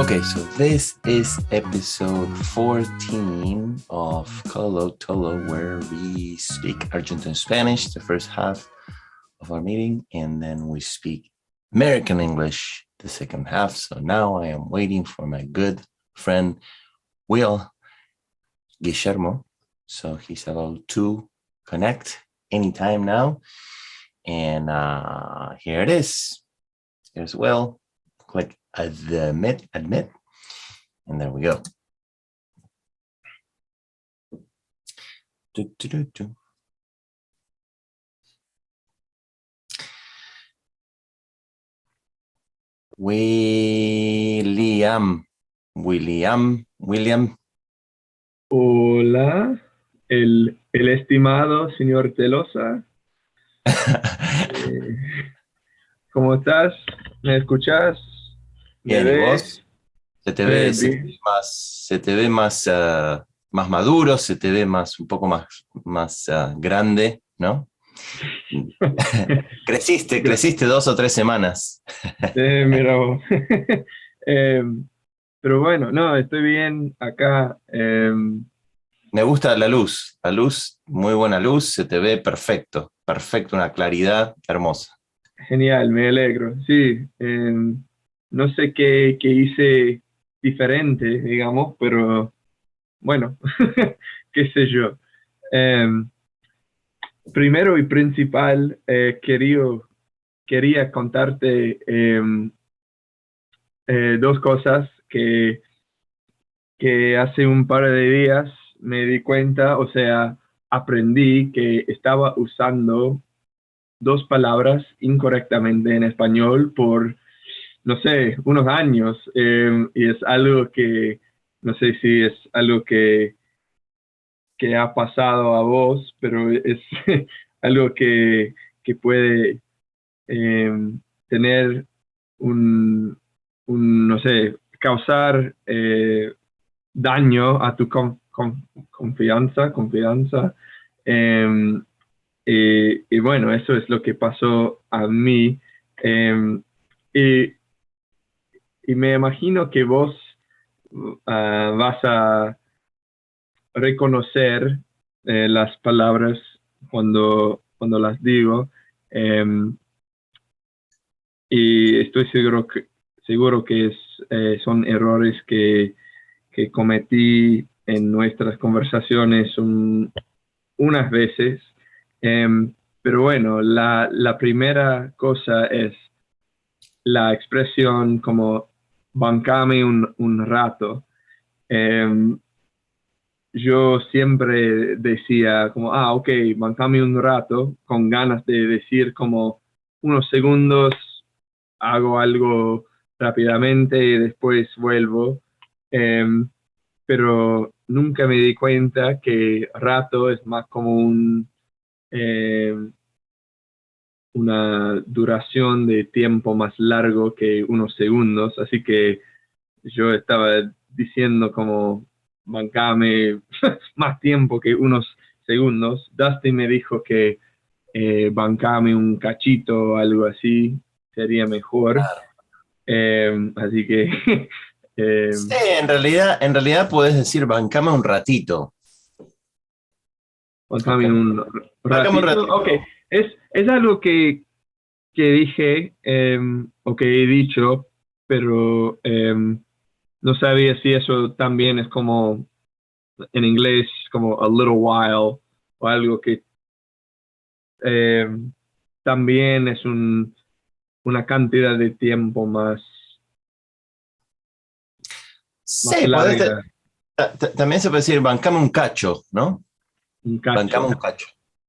Okay, so this is episode 14 of Colo Tolo, where we speak Argentine Spanish, the first half of our meeting, and then we speak American English, the second half. So now I am waiting for my good friend, Will Guillermo. So he's about to connect anytime now. And here it is. Here's Will. Click admit, and there we go. William. Hola, el estimado señor Telosa. ¿Cómo estás? ¿Me escuchas? ¿Me Bien, ¿y ves? vos? Se te ve más maduro, se te ve un poco más grande, ¿no? Creciste 2 o 3 semanas. Mira vos. Pero bueno, no, estoy bien acá. Me gusta la luz, muy buena luz, se te ve perfecto, una claridad hermosa. Genial, me alegro. Sí, no sé qué hice diferente, digamos, pero bueno, qué sé yo. Primero y principal, quería contarte dos cosas que hace un par de días me di cuenta, o sea, aprendí que estaba usando dos palabras incorrectamente en español por, no sé, unos años, y es algo que, no sé si es algo que ha pasado a vos, pero es algo que puede tener no sé, causar daño a tu confianza. Eh, y bueno, eso es lo que pasó a mí. Y me imagino que vos vas a reconocer las palabras cuando las digo. Y estoy seguro que son errores que cometí en nuestras conversaciones unas veces. Pero bueno, la primera cosa es la expresión como bancame un rato. Yo siempre decía como, ok, bancame un rato, con ganas de decir como unos segundos, hago algo rápidamente y después vuelvo. Pero nunca me di cuenta que rato es más como una duración de tiempo más largo que unos segundos, así que yo estaba diciendo como bancame más tiempo que unos segundos. Dustin me dijo que bancame un cachito o algo así sería mejor. Así que Sí, en realidad puedes decir bancame un ratito. bancame un Bancame un ratito. ratito. Ok, es algo que dije o que he dicho, pero no sabía si eso también es como en inglés, como a little while o algo que también es una cantidad de tiempo más Sí, larga. también se puede decir bancame un cacho, ¿no? Un cacho.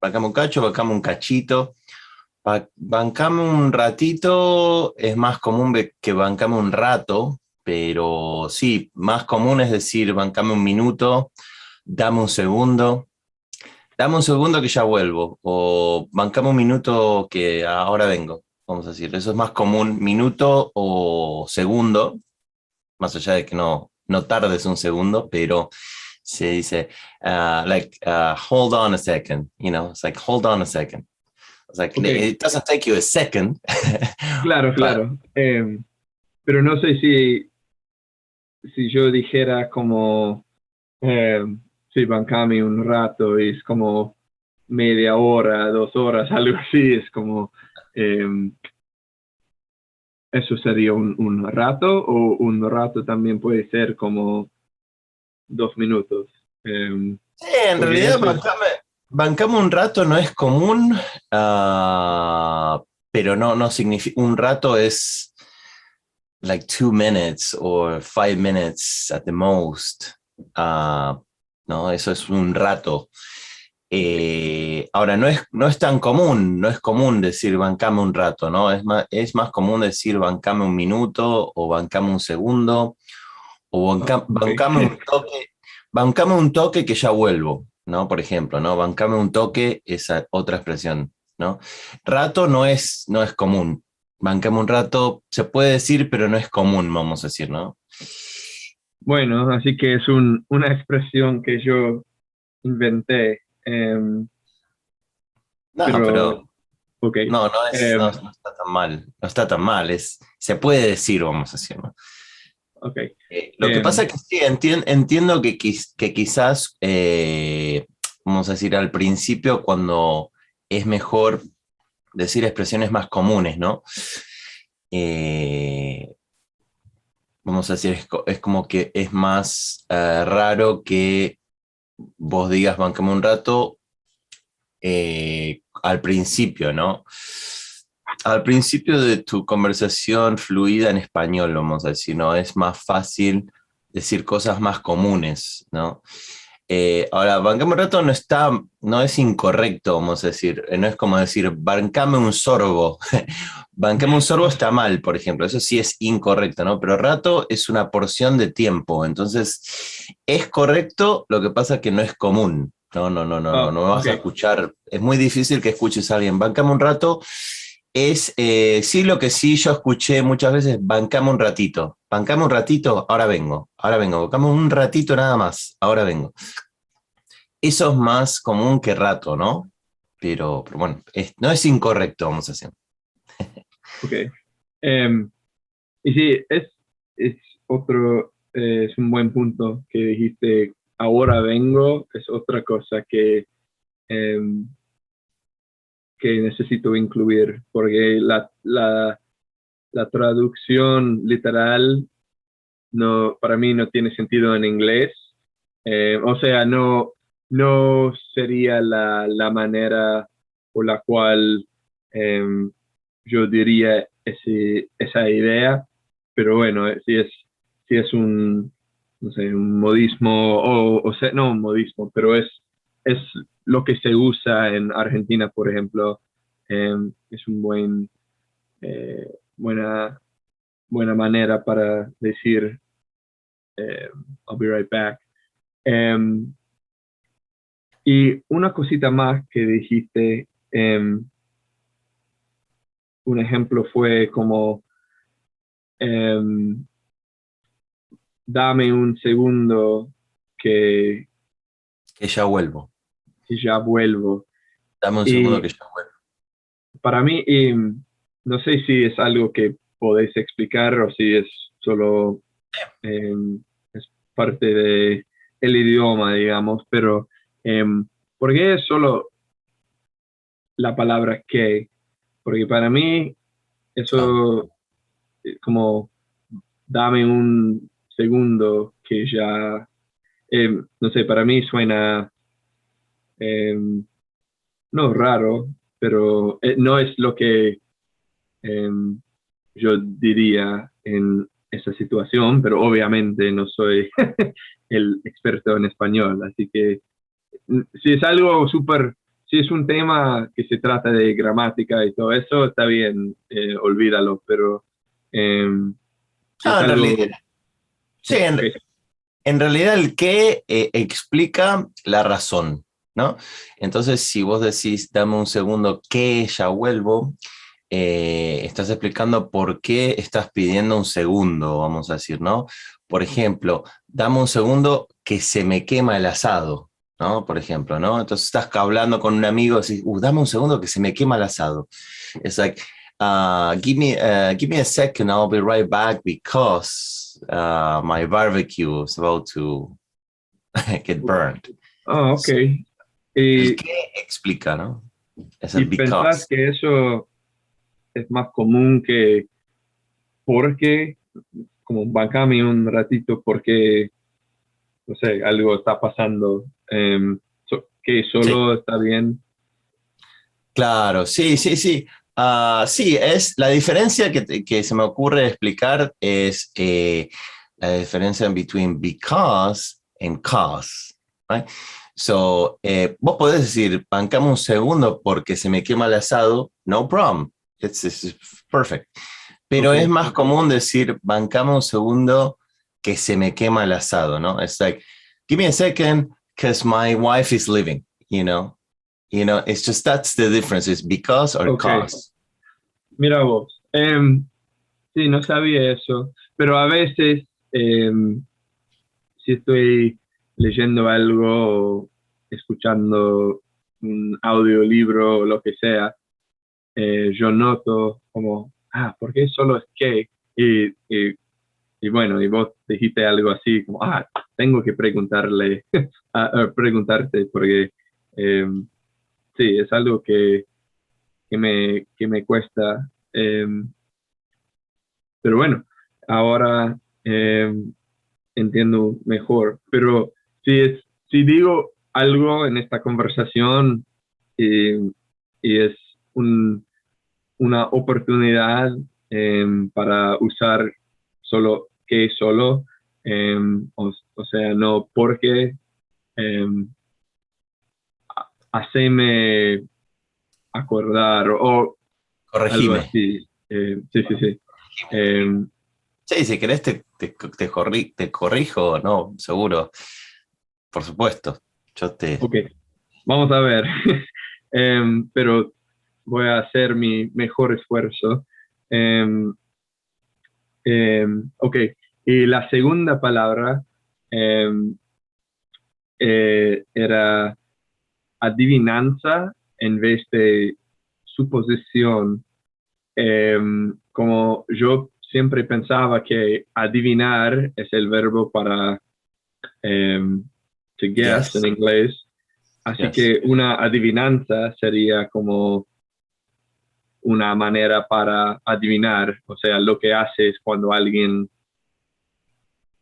Bancame un cachito. Bancame un ratito es más común que bancame un rato, pero sí, más común es decir bancame un minuto, dame un segundo que ya vuelvo, o bancame un minuto que ahora vengo, vamos a decir. Eso es más común, minuto o segundo, más allá de que no tardes un segundo, pero se dice, hold on a second, it's like, hold on a second. It's like, Okay. it doesn't take you a second. Claro, but, claro. Pero no sé si yo dijera como, eh, sí, bancame un rato, es como media hora, 2 horas, algo así, es como, eh, eso sería un rato, o un rato también puede ser como 2 minutos. Sí, en Porque realidad eso es, bancame un rato no es común, pero no significa, un rato es like 2 minutes or 5 minutes at the most. ¿No? Eso es un rato. Ahora, no es tan común, no es común decir bancame un rato, ¿no? Es más común decir bancame un minuto o bancame un segundo o ok. bancame un toque que ya vuelvo, ¿no? Por ejemplo, ¿no? Bancame un toque, esa otra expresión, ¿no? Rato no es común. Bancame un rato, se puede decir, pero no es común, vamos a decir, ¿no? Bueno, así que es una expresión que yo inventé, No, pero, pero ok. no está tan mal, no está tan mal, se puede decir, vamos a decir, ¿no? Ok. Lo que pasa es que sí, entiendo que quizás, vamos a decir, al principio, cuando es mejor decir expresiones más comunes, ¿no? Eh, Vamos a decir, es como que es más raro que vos digas bancame un rato al principio, ¿no? Al principio de tu conversación fluida en español, vamos a decir, ¿no? Es más fácil decir cosas más comunes, ¿no? Ahora, bancame un rato no es incorrecto, vamos a decir, no es como decir, bancame un sorbo. Bancame un sorbo está mal, por ejemplo, eso sí es incorrecto, ¿no? Pero rato es una porción de tiempo, entonces es correcto, lo que pasa es que no es común. No me Ok. vas a escuchar, es muy difícil que escuches a alguien, bancame un rato, sí, lo que sí yo escuché muchas veces, bancame un ratito, ahora vengo, bancame un ratito nada más, ahora vengo. Eso es más común que rato, ¿no? Pero bueno, no es incorrecto, vamos a decir. Ok. Em, y sí, es es un buen punto que dijiste, ahora vengo, es otra cosa em, que necesito incluir, porque la traducción literal no, para mí no tiene sentido en inglés. O sea, no sería la manera por la cual yo diría esa idea, pero bueno, si es un, no sé, un modismo, o sea, no un modismo, pero es lo que se usa en Argentina, por ejemplo. Es eh, buena, buena manera para decir eh, I'll be right back. Um, y una cosita más que dijiste, un ejemplo fue como, um, dame un segundo que, Que ya vuelvo. que ya vuelvo. Dame un segundo Y que ya vuelvo. para mí, no sé si es algo que podéis explicar o si es solo es parte de el idioma, digamos, pero ¿por qué es solo la palabra que? Porque para mí Ah, eso como dame un segundo que ya, no sé, para mí suena eh, no raro, pero no es lo que eh, yo diría en esa situación, pero obviamente no soy el experto en español, así que si es algo súper, si es un tema que se trata de gramática y todo eso, está bien, olvídalo, pero si es en realidad, algo, sí, ok, en realidad el que explica la razón, ¿no? Entonces, si vos decís, dame un segundo que ya vuelvo, estás explicando por qué estás pidiendo un segundo, vamos a decir, ¿no? Por ejemplo, dame un segundo que se me quema el asado, ¿no? Por ejemplo, ¿no? Entonces estás hablando con un amigo y decís, dame un segundo que se me quema el asado. It's like, give me a second, I'll be right back because, my barbecue is about to get burned. Ah, ok. El Y, qué explica, ¿no? Es y el pensás because. que eso es más común que porque, como bancame un ratito porque, no sé, algo está pasando, que Sí, solo está bien. claro, sí, sí, sí. Sí, es la diferencia que se me ocurre explicar es la diferencia between because and cause, right? So, vos podés decir, bancame un segundo porque se me quema el asado, no problem, it's perfect. Pero Ok, es más común decir, bancame un segundo que se me quema el asado, ¿no? It's like, give me a second, because my wife is leaving, you know? You know, it's just that's the difference, is because or ok. cause. Mira vos. Sí, no sabía eso, pero a veces si estoy leyendo algo o escuchando un audiolibro o lo que sea, yo noto como, ¿por qué solo es que? Y bueno, y vos dijiste algo así como, tengo que preguntarle, preguntarte, porque eh, sí, es algo que me cuesta. Pero bueno, ahora entiendo mejor. Pero si digo algo en esta conversación y, y es una oportunidad para usar solo, o sea, no porque, eh, haceme acordar o algo Corregime. así. Sí, sí, sí. Eh, Sí, si querés te corrijo, no, seguro, por supuesto. Yo te... ok, vamos a ver. Pero voy a hacer mi mejor esfuerzo. Em, ok, y la segunda palabra em, era adivinanza en vez de suposición. Como yo siempre pensaba que adivinar es el verbo para to guess en Yes, inglés, así yes. que una adivinanza sería como una manera para adivinar, o sea, lo que haces cuando alguien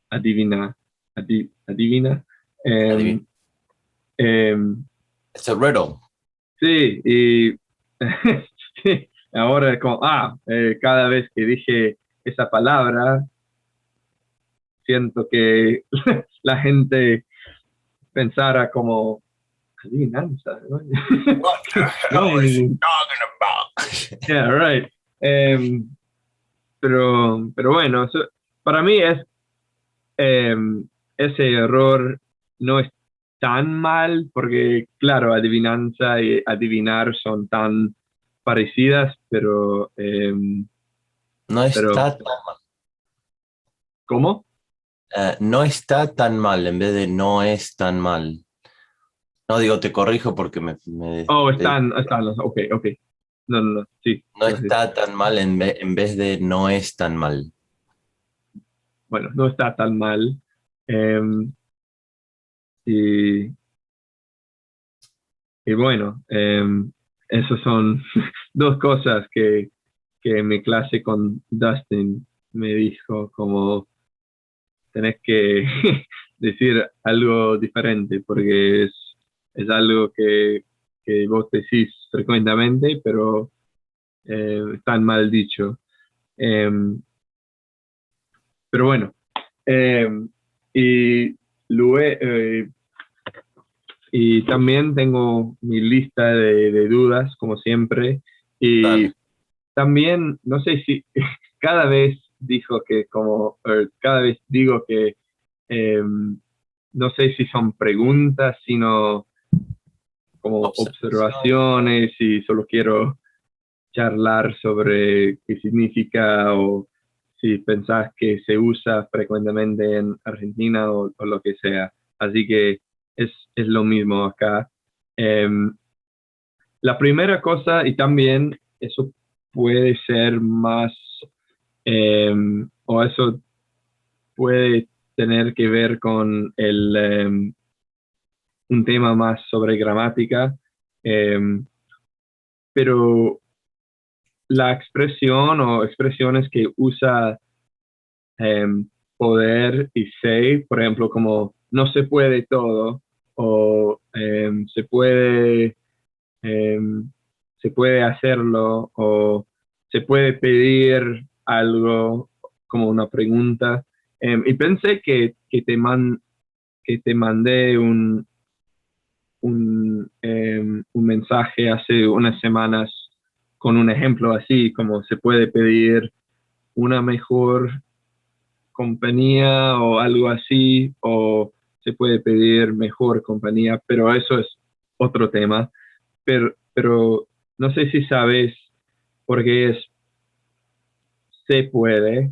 adivina, adivina. Adivina. Em, em, It's a riddle. sí, y sí, ahora como, cada vez que dije esa palabra, siento que la gente pensara como adivinanza, ¿no? What the No hell hay is he ningún. talking about? Yeah, right. Pero bueno, para mí eh, ese error no es tan mal, porque claro, adivinanza y adivinar son tan parecidas, No pero está tan, ¿cómo? no está tan mal, en vez de no es tan mal. No digo te corrijo porque Oh, están, ok, ok. No, no, no, sí, no gracias. está tan mal en vez de no es tan mal. Bueno, no está tan mal. Em, y, y bueno, esas son dos cosas que en mi clase con Dustin me dijo, como tenés que decir algo diferente, porque es algo que vos decís frecuentemente, pero tan mal dicho. Em, pero bueno, y luego, y también tengo mi lista de dudas, como siempre, y Dale. también, no sé si cada vez cada vez digo que no sé si son preguntas, sino como Observación. observaciones y solo quiero charlar sobre qué significa o si pensás que se usa frecuentemente en Argentina o lo que sea. Así que es lo mismo acá. Em, la primera cosa, y también eso puede ser más, o eso puede tener que ver con un tema más sobre gramática, pero la expresión o expresiones que usa poder y sé, por ejemplo, como no se puede todo, o se puede hacerlo, o se puede pedir algo como una pregunta. Y pensé que te mandé un mensaje hace unas semanas con un ejemplo así, como se puede pedir una mejor compañía o algo así, o se puede pedir mejor compañía, pero eso es otro tema. Pero no sé si sabes por qué es se puede,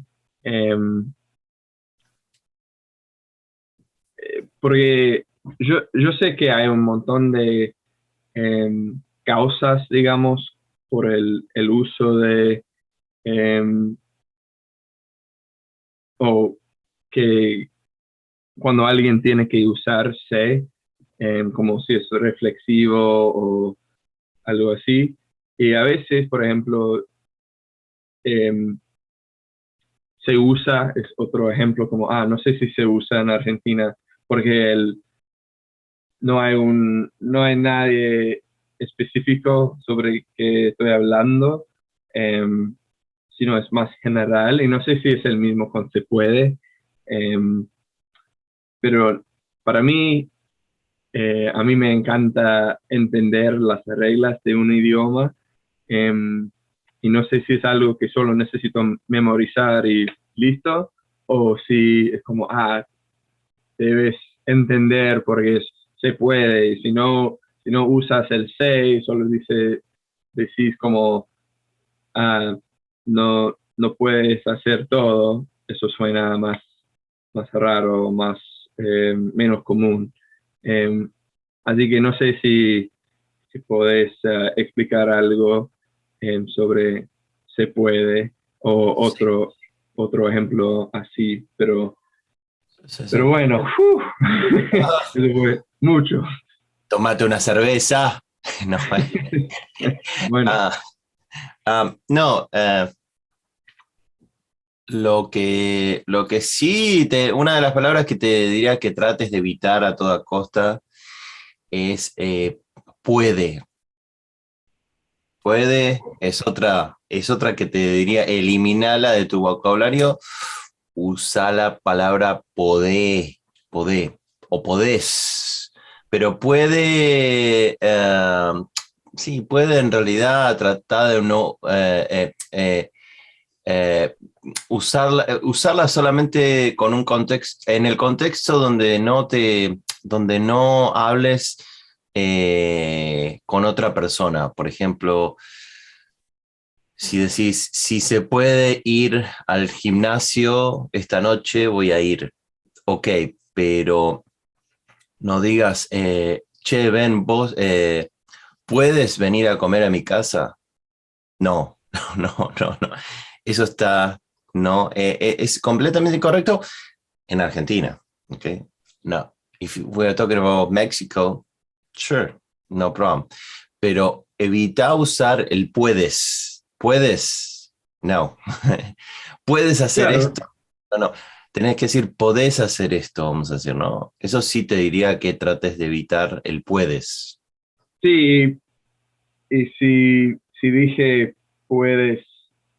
porque yo sé que hay un montón de causas, digamos, por el uso de, em, o que cuando alguien tiene que usar se, como si es reflexivo o algo así. Y a veces, por ejemplo, em, se usa, es otro ejemplo como, no sé si se usa en Argentina, porque no hay nadie específico sobre qué estoy hablando, em, sino es más general, y no sé si es el mismo con se puede, em, pero para mí, a mí me encanta entender las reglas de un idioma, em, y no sé si es algo que solo necesito memorizar y listo, o si es como, debes entender porque se puede, y si no usas el se, solo decís como, ah, no puedes hacer todo, eso suena más raro, menos común. Eh, Así que no sé si podés explicar algo sobre se puede o Sí, otro ejemplo así, sí, sí. pero bueno, Ah, eso fue mucho. tómate una cerveza. No, Bueno, ah, no, lo que sí, una de las palabras que te diría que trates de evitar a toda costa es puede. Puede es otra que te diría, eliminala de tu vocabulario, usa la palabra podé o podés. Pero puede, sí, puede en realidad tratar de no eh, usarla solamente con un contexto, en el contexto donde no hables con otra persona. Por ejemplo, si decís, si se puede ir al gimnasio esta noche, voy a ir. Ok, pero no digas, che, ven, vos, ¿puedes venir a comer a mi casa? No, no. Eso está, no, es completamente incorrecto en Argentina. Okay? No. If we're talking about Mexico, sure, no problem. Pero evita usar el puedes. Puedes. No. Puedes hacer claro, esto. No. Tenés que decir, podés hacer esto, vamos a decir, ¿no? Eso sí te diría que trates de evitar el puedes. sí, y si dije puedes,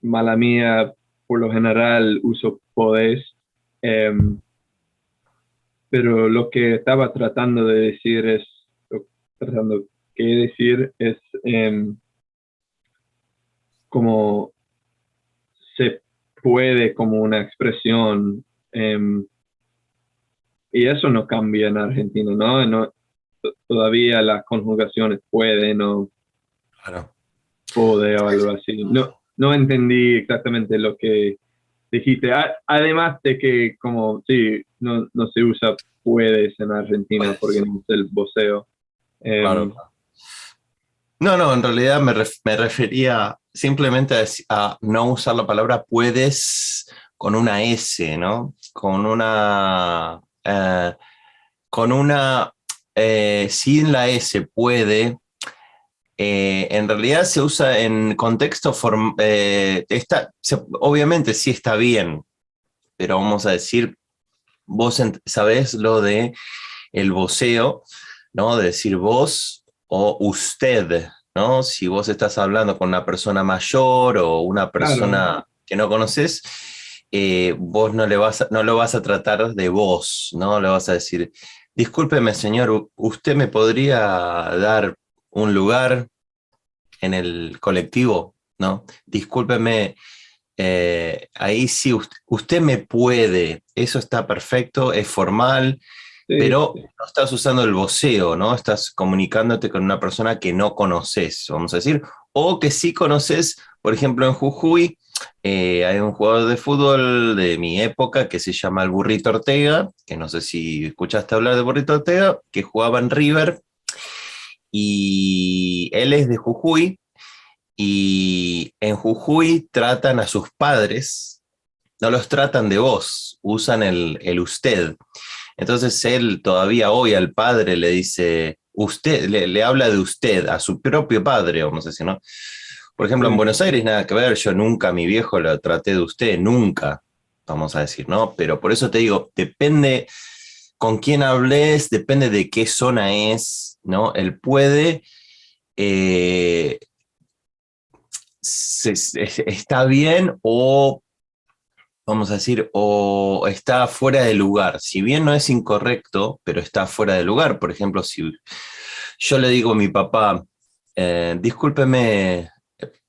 mala mía, por lo general uso podés, em, pero lo que estaba tratando de decir tratando que decir es como se puede como una expresión, y eso no cambia en Argentina, ¿no? Todavía las conjugaciones puede, no Claro. puede o algo así. No entendí exactamente lo que dijiste. Además de que como, sí, no se usa puedes en Argentina porque Puedes. no es el voceo. Claro. Em, No, en realidad me refería simplemente a no usar la palabra puedes con una S, ¿no? Con una, sin la S puede, en realidad se usa en contexto, obviamente sí está bien, pero vamos a decir, vos sabés lo de el voceo, ¿no? De decir vos o usted, ¿no? Si vos estás hablando con una persona mayor o una Claro, persona que no conoces, vos no lo vas a tratar de vos, ¿no? Le vas a decir, discúlpeme, señor, ¿usted me podría dar un lugar en el colectivo? ¿No? Discúlpeme, ahí sí, usted me puede, eso está perfecto, es formal, sí, pero no estás usando el voceo, ¿no? Estás comunicándote con una persona que no conoces, vamos a decir, o que sí conoces, por ejemplo, en Jujuy, hay un jugador de fútbol de mi época que se llama el Burrito Ortega, que no sé si escuchaste hablar de Burrito Ortega, que jugaba en River, y él es de Jujuy, y en Jujuy tratan a sus padres, no los tratan de vos, usan el usted. Entonces él todavía hoy al padre le dice, usted, le habla de usted, a su propio padre, vamos a decir, ¿no? Por ejemplo, en sí. Buenos Aires nada que ver, yo nunca a mi viejo lo traté de usted, nunca, vamos a decir, ¿no? Pero por eso te digo, depende con quién hables, depende de qué zona es, ¿no? Él puede, eh, está bien o vamos a decir, o está fuera de lugar. Si bien no es incorrecto, pero está fuera de lugar. Por ejemplo, si yo le digo a mi papá, discúlpeme,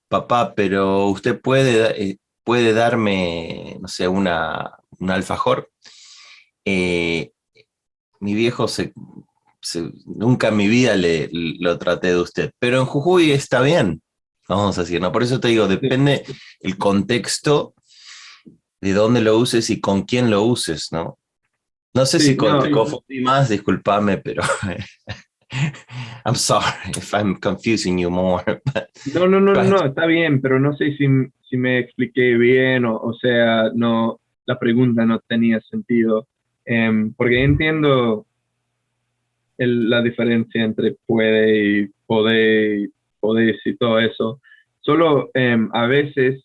papá, pero usted puede darme, no sé, un alfajor. Eh, Mi viejo nunca en mi vida lo traté de usted, pero en Jujuy está bien, vamos a decir, ¿no? Por eso te digo, Sí, depende el contexto de dónde lo uses y con quién lo uses, ¿no? No sé si sí, te no, confundí más, discúlpame, pero I'm sorry if I'm confusing you more. no, no, no, But, no, está bien, pero no sé si me expliqué bien o sea, no, la pregunta no tenía sentido. Porque entiendo la diferencia entre puede y podés y todo eso. Solo a veces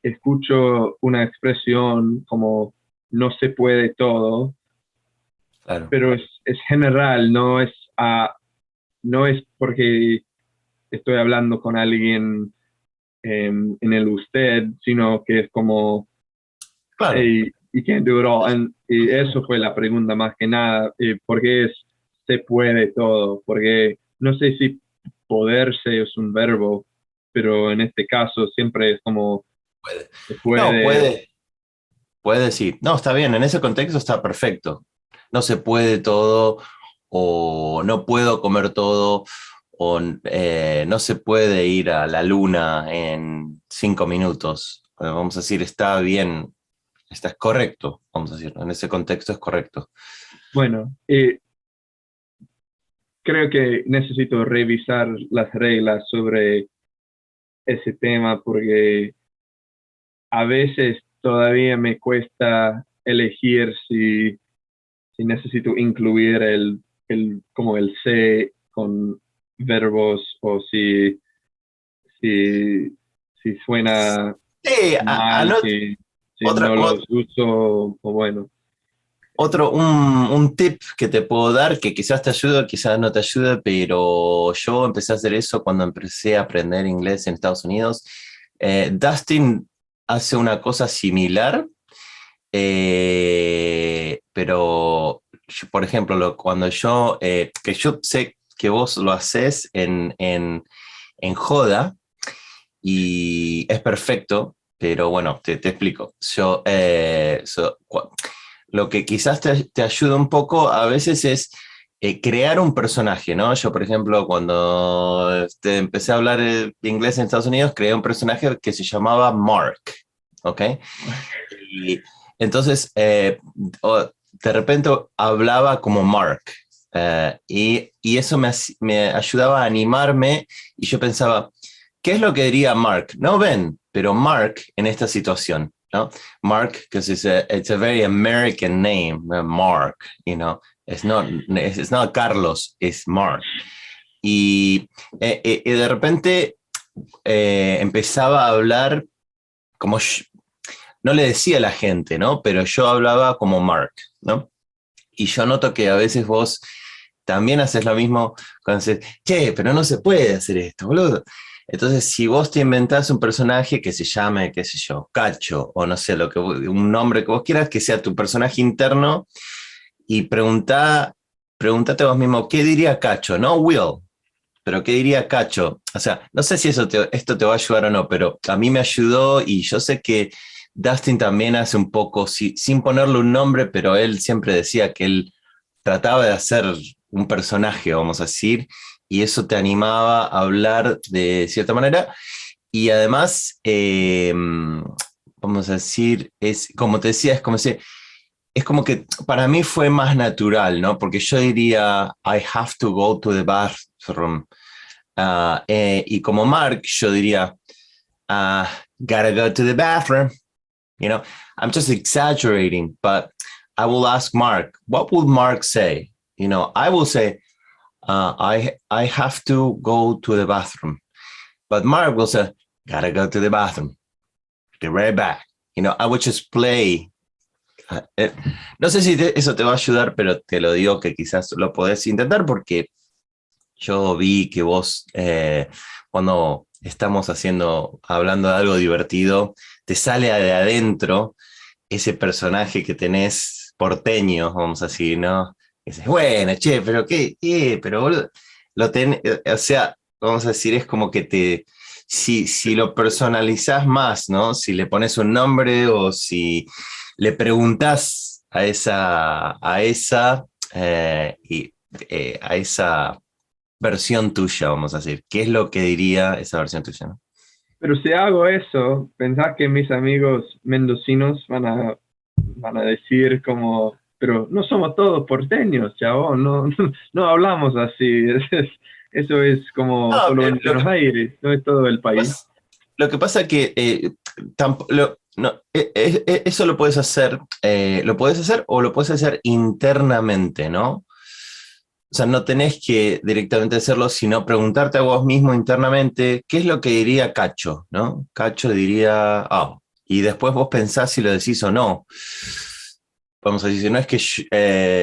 escucho una expresión como no se puede todo, claro, pero es general, no es porque estoy hablando con alguien en el usted, sino que es como, claro. hey, you can't do it all. Y eso fue la pregunta más que nada, ¿por qué se puede todo? Porque no sé si poderse es un verbo, pero en este caso siempre es como Puede. se No, puede. puede sí. No, está bien, en ese contexto está perfecto. No se puede todo, o no puedo comer todo, o no se puede ir a la luna en 5 minutos. Vamos a decir, está bien, está correcto, vamos a decir, en ese contexto es correcto. Bueno, creo que necesito revisar las reglas sobre ese tema porque a veces todavía me cuesta elegir si necesito incluir como el se con verbos o si, si suena Sí, mal, si otra, no los uso o bueno. un tip que te puedo dar, que quizás te ayude, quizás no te ayude, pero yo empecé a hacer eso cuando empecé a aprender inglés en Estados Unidos. Dustin hace una cosa similar, pero por ejemplo, cuando que yo sé que vos lo haces en joda y es perfecto, pero bueno, te explico. Lo que quizás te ayuda un poco a veces es crear un personaje, ¿no? Yo, por ejemplo, cuando empecé a hablar inglés en Estados Unidos, creé un personaje que se llamaba Mark, ¿ok? Y entonces, de repente hablaba como Mark, y eso me ayudaba a animarme, y yo pensaba, ¿qué es lo que diría Mark? No Ben, pero Mark en esta situación. ¿no? Mark, because it's a very American name, Mark, you know. It's not Carlos, it's Mark. Y de repente empezaba a hablar como no le decía a la gente, ¿no? Pero yo hablaba como Mark, ¿no? Y yo noto que a veces vos también haces lo mismo cuando dices, che, pero no se puede hacer esto, boludo. Entonces, si vos te inventás un personaje que se llame, qué sé yo, Cacho, o no sé, un nombre que vos quieras, que sea tu personaje interno, y pregúntate vos mismo, ¿qué diría Cacho? No Will, pero ¿qué diría Cacho? O sea, no sé si esto te va a ayudar o no, pero a mí me ayudó y yo sé que Dustin también hace un poco, sin ponerle un nombre, pero él siempre decía que él trataba de hacer un personaje, vamos a decir, y eso te animaba a hablar de cierta manera. Y además, vamos a decir, como te decía, es como que para mí fue más natural, ¿no? Porque yo diría, I have to go to the bathroom. Y como Mark, yo diría, gotta go to the bathroom. You know, I'm just exaggerating, but I will ask Mark, what would Mark say? You know, I will say, I have to go to the bathroom. But Mark will say, gotta go to the bathroom. Be right back. You know, I would just play. No sé si eso te va a ayudar, pero te lo digo que quizás lo podés intentar porque yo vi que vos, cuando estamos hablando de algo divertido, te sale de adentro ese personaje que tenés porteño, vamos a decir, ¿no? Y dices, bueno, che, pero pero boludo, o sea, vamos a decir, es como que si lo personalizás más, ¿no? Si le pones un nombre o si le preguntás a esa versión tuya, vamos a decir, ¿qué es lo que diría esa versión tuya, ¿no? Pero si hago eso, pensás que mis amigos mendocinos van a decir como, pero no somos todos porteños, chabón, no hablamos así. Eso es como No, solo en Buenos Aires, no es todo el país. pues, lo que pasa es que eso lo puedes hacer o lo puedes hacer internamente, ¿no? O sea, no tenés que directamente hacerlo, sino preguntarte a vos mismo internamente qué es lo que diría Cacho, ¿no? Cacho diría, y después vos pensás si lo decís o no. Vamos a decir, no es que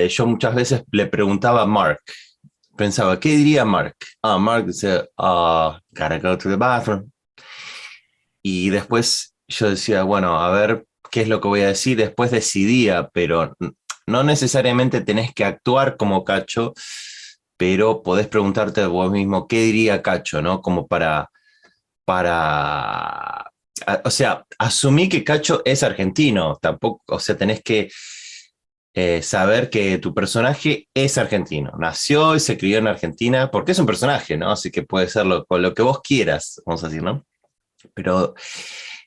yo muchas veces le preguntaba a Mark, pensaba, ¿qué diría Mark? Mark dice, gotta go to the bathroom. Y después yo decía, bueno, a ver qué es lo que voy a decir. Después decidía, pero no necesariamente tenés que actuar como Cacho, pero podés preguntarte a vos mismo, ¿qué diría Cacho? ¿No? Como o sea, asumí que Cacho es argentino, tampoco, o sea, tenés que saber que tu personaje es argentino, nació y se crió en Argentina, porque es un personaje, ¿no? Así que puede ser con lo que vos quieras, vamos a decir, ¿no? Pero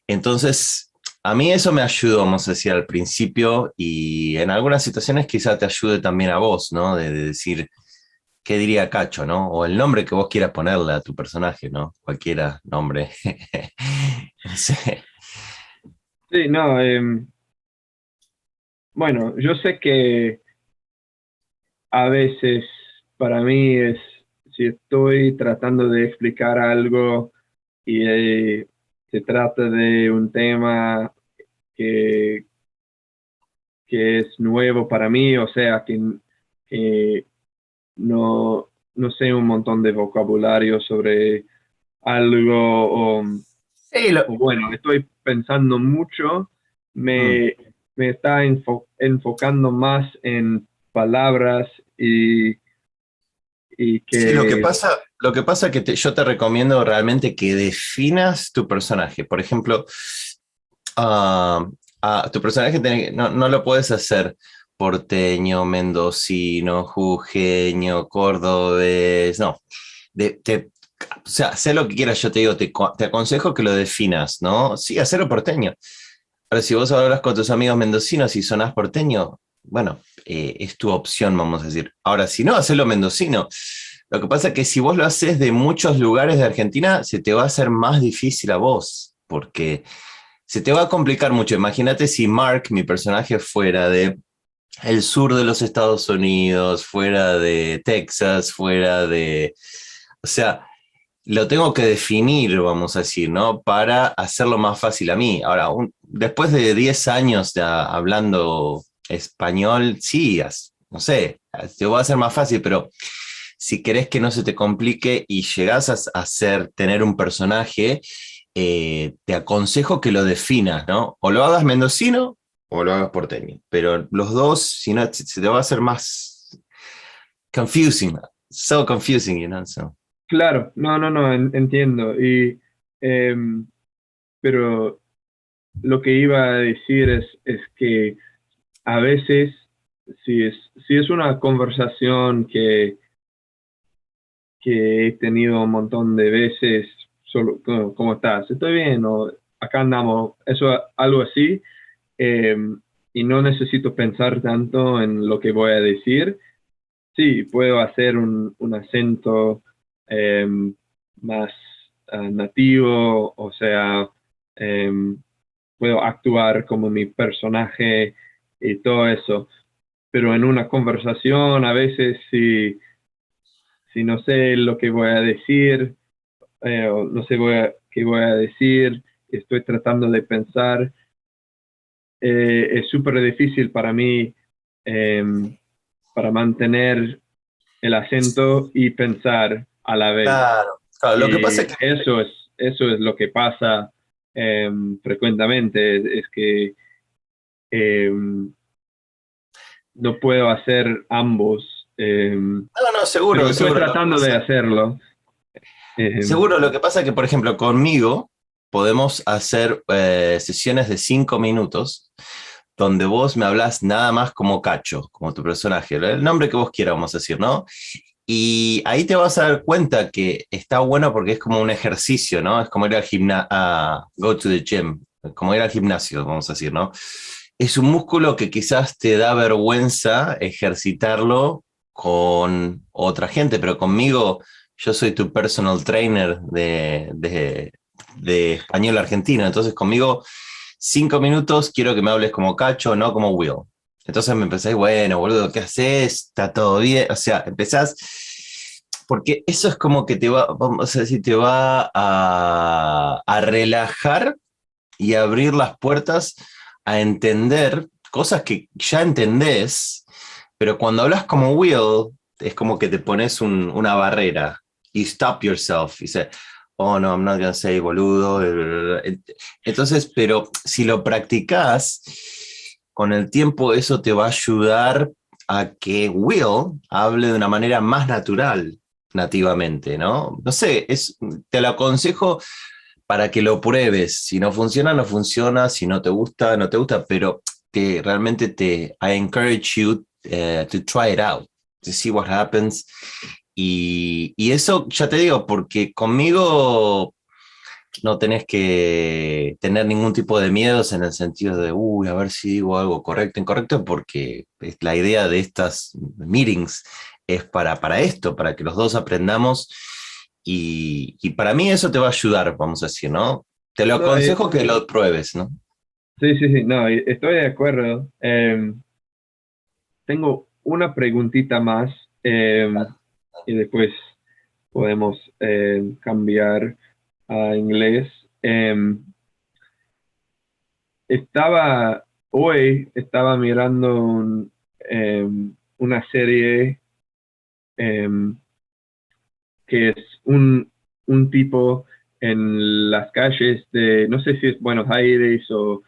entonces, a mí eso me ayudó, vamos a decir, al principio, y en algunas situaciones quizá te ayude también a vos, ¿no? De decir, ¿qué diría Cacho, no? O el nombre que vos quieras ponerle a tu personaje, ¿no? Cualquiera nombre. No sé. Sí, no, bueno, yo sé que a veces para mí si estoy tratando de explicar algo y se trata de un tema que, que es nuevo para mí, o sea, que no sé un montón de vocabulario sobre algo, Sí, o bueno, estoy pensando mucho, mm. me está enfocando más en palabras y Sí, que lo que pasa es que yo te recomiendo realmente que definas tu personaje. Por ejemplo, tu personaje no lo puedes hacer porteño, mendocino, jujeño, cordobés, no. O sea, sé lo que quieras, yo te digo, te aconsejo que lo definas, ¿no? Sí, hacerlo porteño. Pero si vos hablas con tus amigos mendocinos y sonás porteño, bueno, es tu opción, vamos a decir. Ahora, si no, hacelo mendocino. Lo que pasa es que si vos lo haces de muchos lugares de Argentina, se te va a hacer más difícil a vos, porque se te va a complicar mucho. Imagínate si Mark, mi personaje, fuera de el sur de los Estados Unidos, fuera de Texas, fuera de... O sea, lo tengo que definir, vamos a decir, ¿no? Para hacerlo más fácil a mí. Ahora, después de 10 años hablando español, sí, no sé, te va a hacer más fácil, pero si querés que no se te complique y llegás tener un personaje, te aconsejo que lo definas, ¿no? O lo hagas mendocino o lo hagas porteño. Pero los dos, si no, se te va a hacer más confusing. So confusing, you know, so. Claro, no, entiendo. Pero lo que iba a decir es que a veces, si es una conversación que he tenido un montón de veces, solo, ¿cómo estás? ¿Estoy bien? ¿O acá andamos? Eso, algo así. eh, y no necesito pensar tanto en lo que voy a decir. Sí, puedo hacer un acento eh, más nativo, o sea, eh, puedo actuar como mi personaje y todo eso. Pero en una conversación, a veces si no sé lo que voy a decir, o no sé qué voy a decir, estoy tratando de pensar, es súper difícil para mí eh, para mantener el acento y pensar a la vez. Claro, claro. Lo que pasa Y es que eso es lo que pasa frecuentemente, es que eh, no puedo hacer ambos, no, no, pero seguro, estoy seguro. tratando de hacerlo. Eh, Seguro, lo que pasa es que, por ejemplo, conmigo podemos hacer sesiones de 5 minutos donde vos me hablas nada más como Cacho, como tu personaje, el nombre que vos quieras, vamos a decir, ¿no? Y ahí te vas a dar cuenta que está bueno porque es como un ejercicio, ¿no? Es como ir al gimnasio, go to the gym, como ir al gimnasio, vamos a decir, ¿no? Es un músculo que quizás te da vergüenza ejercitarlo con otra gente, pero conmigo yo soy tu personal trainer de español argentino, entonces conmigo 5 minutos quiero que me hables como Cacho, no como Will. Entonces me empezáis, bueno, boludo, ¿qué haces? ¿Está todo bien? O sea, empezás, porque eso es como que te va, vamos a decir, te va a relajar y abrir las puertas a entender cosas que ya entendés, pero cuando hablas como Will, es como que te pones una barrera y stop yourself y dices, oh no, I'm not gonna say boludo. Entonces, pero si lo practicas, con el tiempo eso te va a ayudar a que Will hable de una manera más natural, nativamente, ¿no? No sé, te lo aconsejo para que lo pruebes. Si no funciona, no funciona. Si no te gusta, no te gusta. Pero realmente I encourage you to try it out, to see what happens. Y eso ya te digo, porque conmigo no tenés que tener ningún tipo de miedos en el sentido de, uy, a ver si digo algo correcto, incorrecto, porque la idea de estas meetings es para esto, para que los dos aprendamos y para mí eso te va a ayudar, vamos a decir, ¿no? Te lo no, aconsejo que lo pruebes, ¿no? sí, no, estoy de acuerdo. Tengo una preguntita más y después podemos cambiar a inglés. Hoy estaba mirando una serie em, que es un tipo en las calles de, no sé si es Buenos Aires o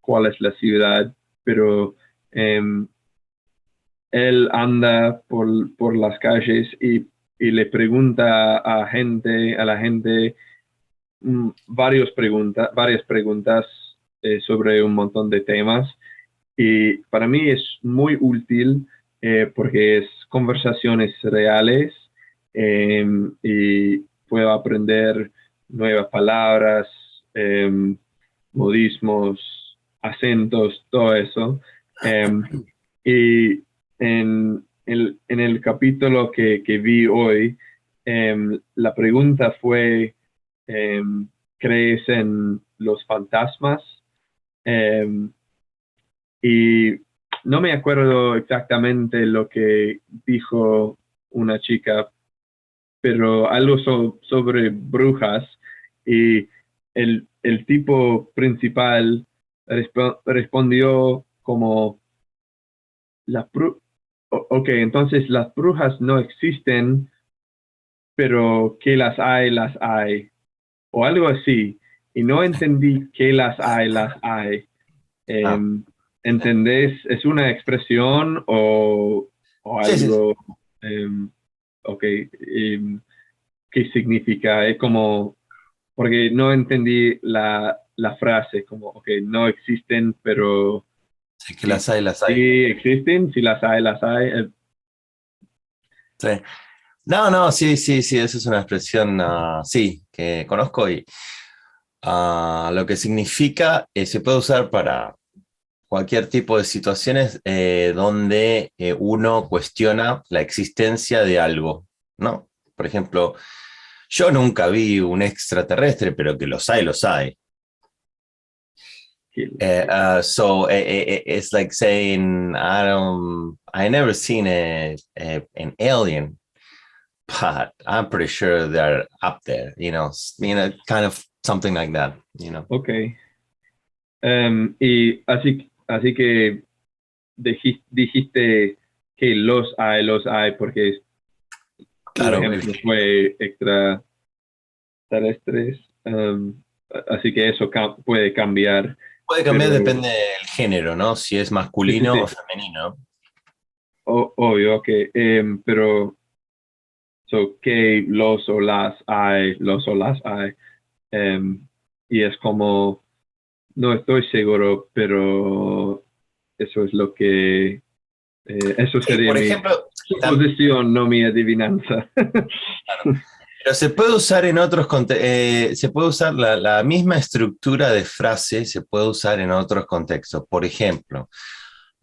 cuál es la ciudad, pero em, él anda por las calles y le pregunta a la gente varias preguntas sobre un montón de temas. Y para mí es muy útil porque es conversaciones reales y puedo aprender nuevas palabras, modismos, acentos, todo eso. Y en el capítulo que vi hoy, la pregunta fue, ¿crees en los fantasmas? Em, y no me acuerdo exactamente lo que dijo una chica, pero algo sobre brujas, y el tipo principal respondió como, ok, entonces las brujas no existen, pero que las hay, o algo así, y no entendí que las hay. Ah, ¿Entendés? ¿Es una expresión o sí, sí, sí. algo? em, ok, ¿qué significa? Es como, porque no entendí la frase, como, ok, no existen, pero Sí, que sí, las hay, las hay. sí existen, si las hay. Sí. No, no, sí, sí, sí, esa es una expresión, sí, que conozco y lo que significa, se puede usar para cualquier tipo de situaciones donde uno cuestiona la existencia de algo, ¿no? Por ejemplo, yo nunca vi un extraterrestre, pero que los hay, los hay. It's like saying, I never seen an alien, but I'm pretty sure they're up there, kind of something like that, Ok. Y así que dijiste que los hay, porque tu Claro, ejemplo fue extraterrestres. Así que eso puede cambiar, puede cambiar, pero depende del género, ¿no? Si es sí, sí, masculino o sí, femenino. obvio que, pero que los o las hay, em, y es como, no estoy seguro, pero eso es lo que, eso Sí, sería por mi ejemplo, suposición, no mi adivinanza. claro, pero se puede usar en otros se puede usar la misma estructura de frase, se puede usar en otros contextos. Por ejemplo,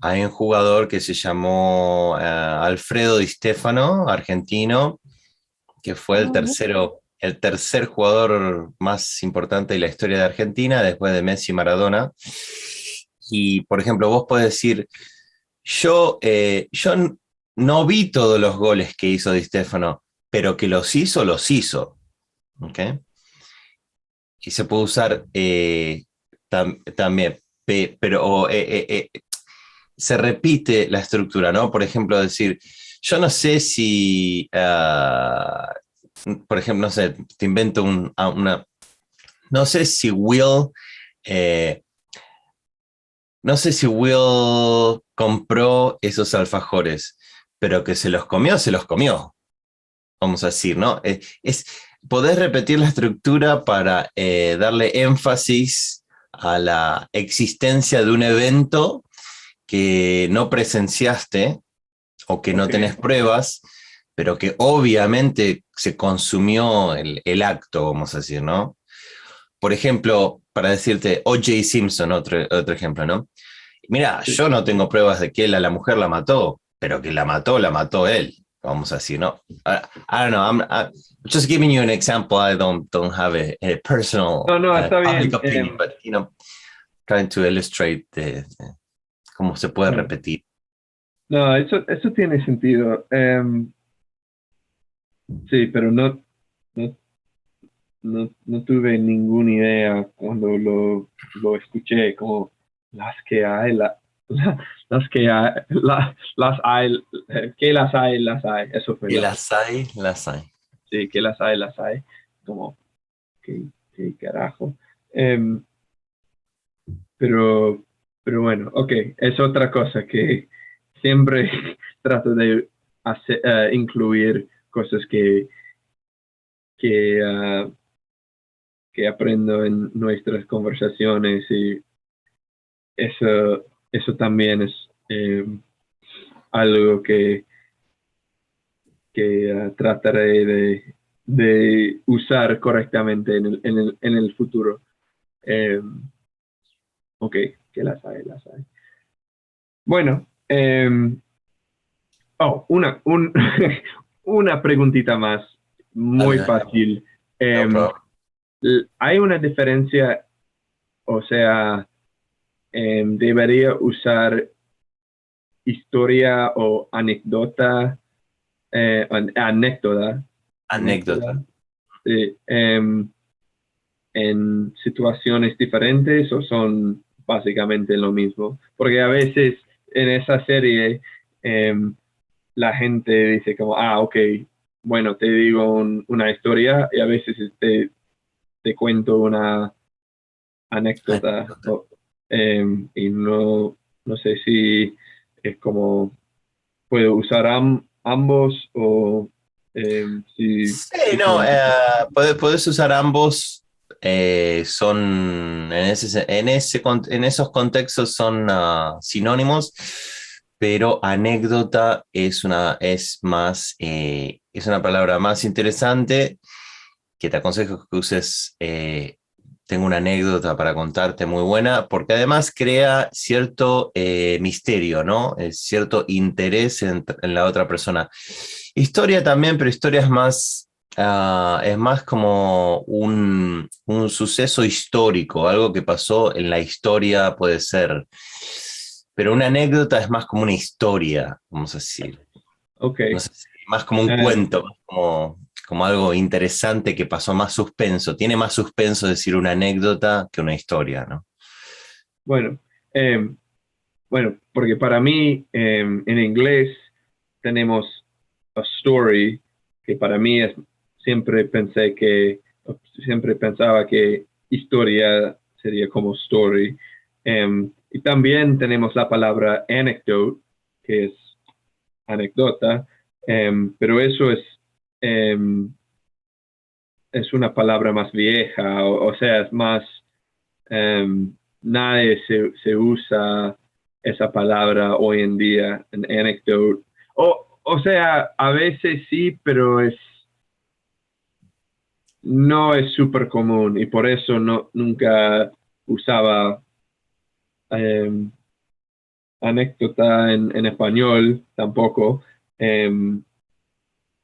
hay un jugador que se llamó Alfredo Di Stefano, argentino, que fue el tercer jugador más importante de la historia de Argentina, después de Messi y Maradona. Y, por ejemplo, vos podés decir, yo no vi todos los goles que hizo Di Stefano, pero que los hizo. ¿Okay? Y se puede usar también, pero se repite la estructura, ¿no? Por ejemplo, decir, yo no sé si, por ejemplo, no sé, te invento no sé si eh, no sé si Will compró esos alfajores, pero que se los comió, vamos a decir, ¿no? Poder repetir la estructura para darle énfasis a la existencia de un evento que no presenciaste o que no Ok, tenés pruebas, pero que obviamente se consumió el acto, vamos a decir, ¿no? Por ejemplo, para decirte, O.J. Simpson, otro ejemplo, ¿no? Mira, sí. yo no tengo pruebas de que él a la mujer la mató, pero que la mató él, vamos a decir, ¿no? I don't know, I'm just giving you an example. I don't have a personal No, no, está public bien. opinion, but, trying to illustrate cómo se puede No, repetir. no, eso tiene sentido. Sí, pero no, no tuve ninguna idea cuando lo escuché, como las que hay, las que hay, las hay, que las hay, eso fue Y la, las hay, las hay. sí, que las hay, como, qué carajo. Em, pero, pero bueno, ok, es otra cosa que siempre trato de incluir cosas que, ah, que aprendo en nuestras conversaciones, y eso también es algo que trataré de usar correctamente en el futuro. Eh, ok, que las hay. Bueno, una preguntita más, Dale, muy dale. fácil. No Eh, problem. ¿Hay una diferencia, o sea, debería usar historia o anécdota, Anécdota. sí, en situaciones diferentes o son básicamente lo mismo. Porque a veces en esa serie la gente dice como, ok, bueno, te digo una historia y a veces te cuento una anécdota Anécdota. y no sé si es como puedo usar ambos o Sí, si no, son... puedes usar ambos. Son en esos contextos son sinónimos, pero anécdota es una palabra más interesante que te aconsejo que uses. Tengo una anécdota para contarte muy buena, porque además crea cierto misterio, ¿no? Cierto interés en la otra persona. Historia también, pero historia es más como un suceso histórico, algo que pasó en la historia puede ser, pero una anécdota es más como una historia, vamos a decir. Ok. No sé, más como un cuento, más como algo interesante que pasó, más suspenso. Tiene más suspenso decir una anécdota que una historia, ¿no? Bueno, eh, bueno, porque para mí en inglés tenemos a story, que para mí siempre siempre pensaba que historia sería como story. Y también tenemos la palabra anecdote, que es anécdota, pero eso em, es una palabra más vieja, o sea, es más, nadie se usa esa palabra hoy en día, en anecdote. O sea, a veces sí, pero no es súper común y por eso nunca usaba em, anécdota en español tampoco. Em,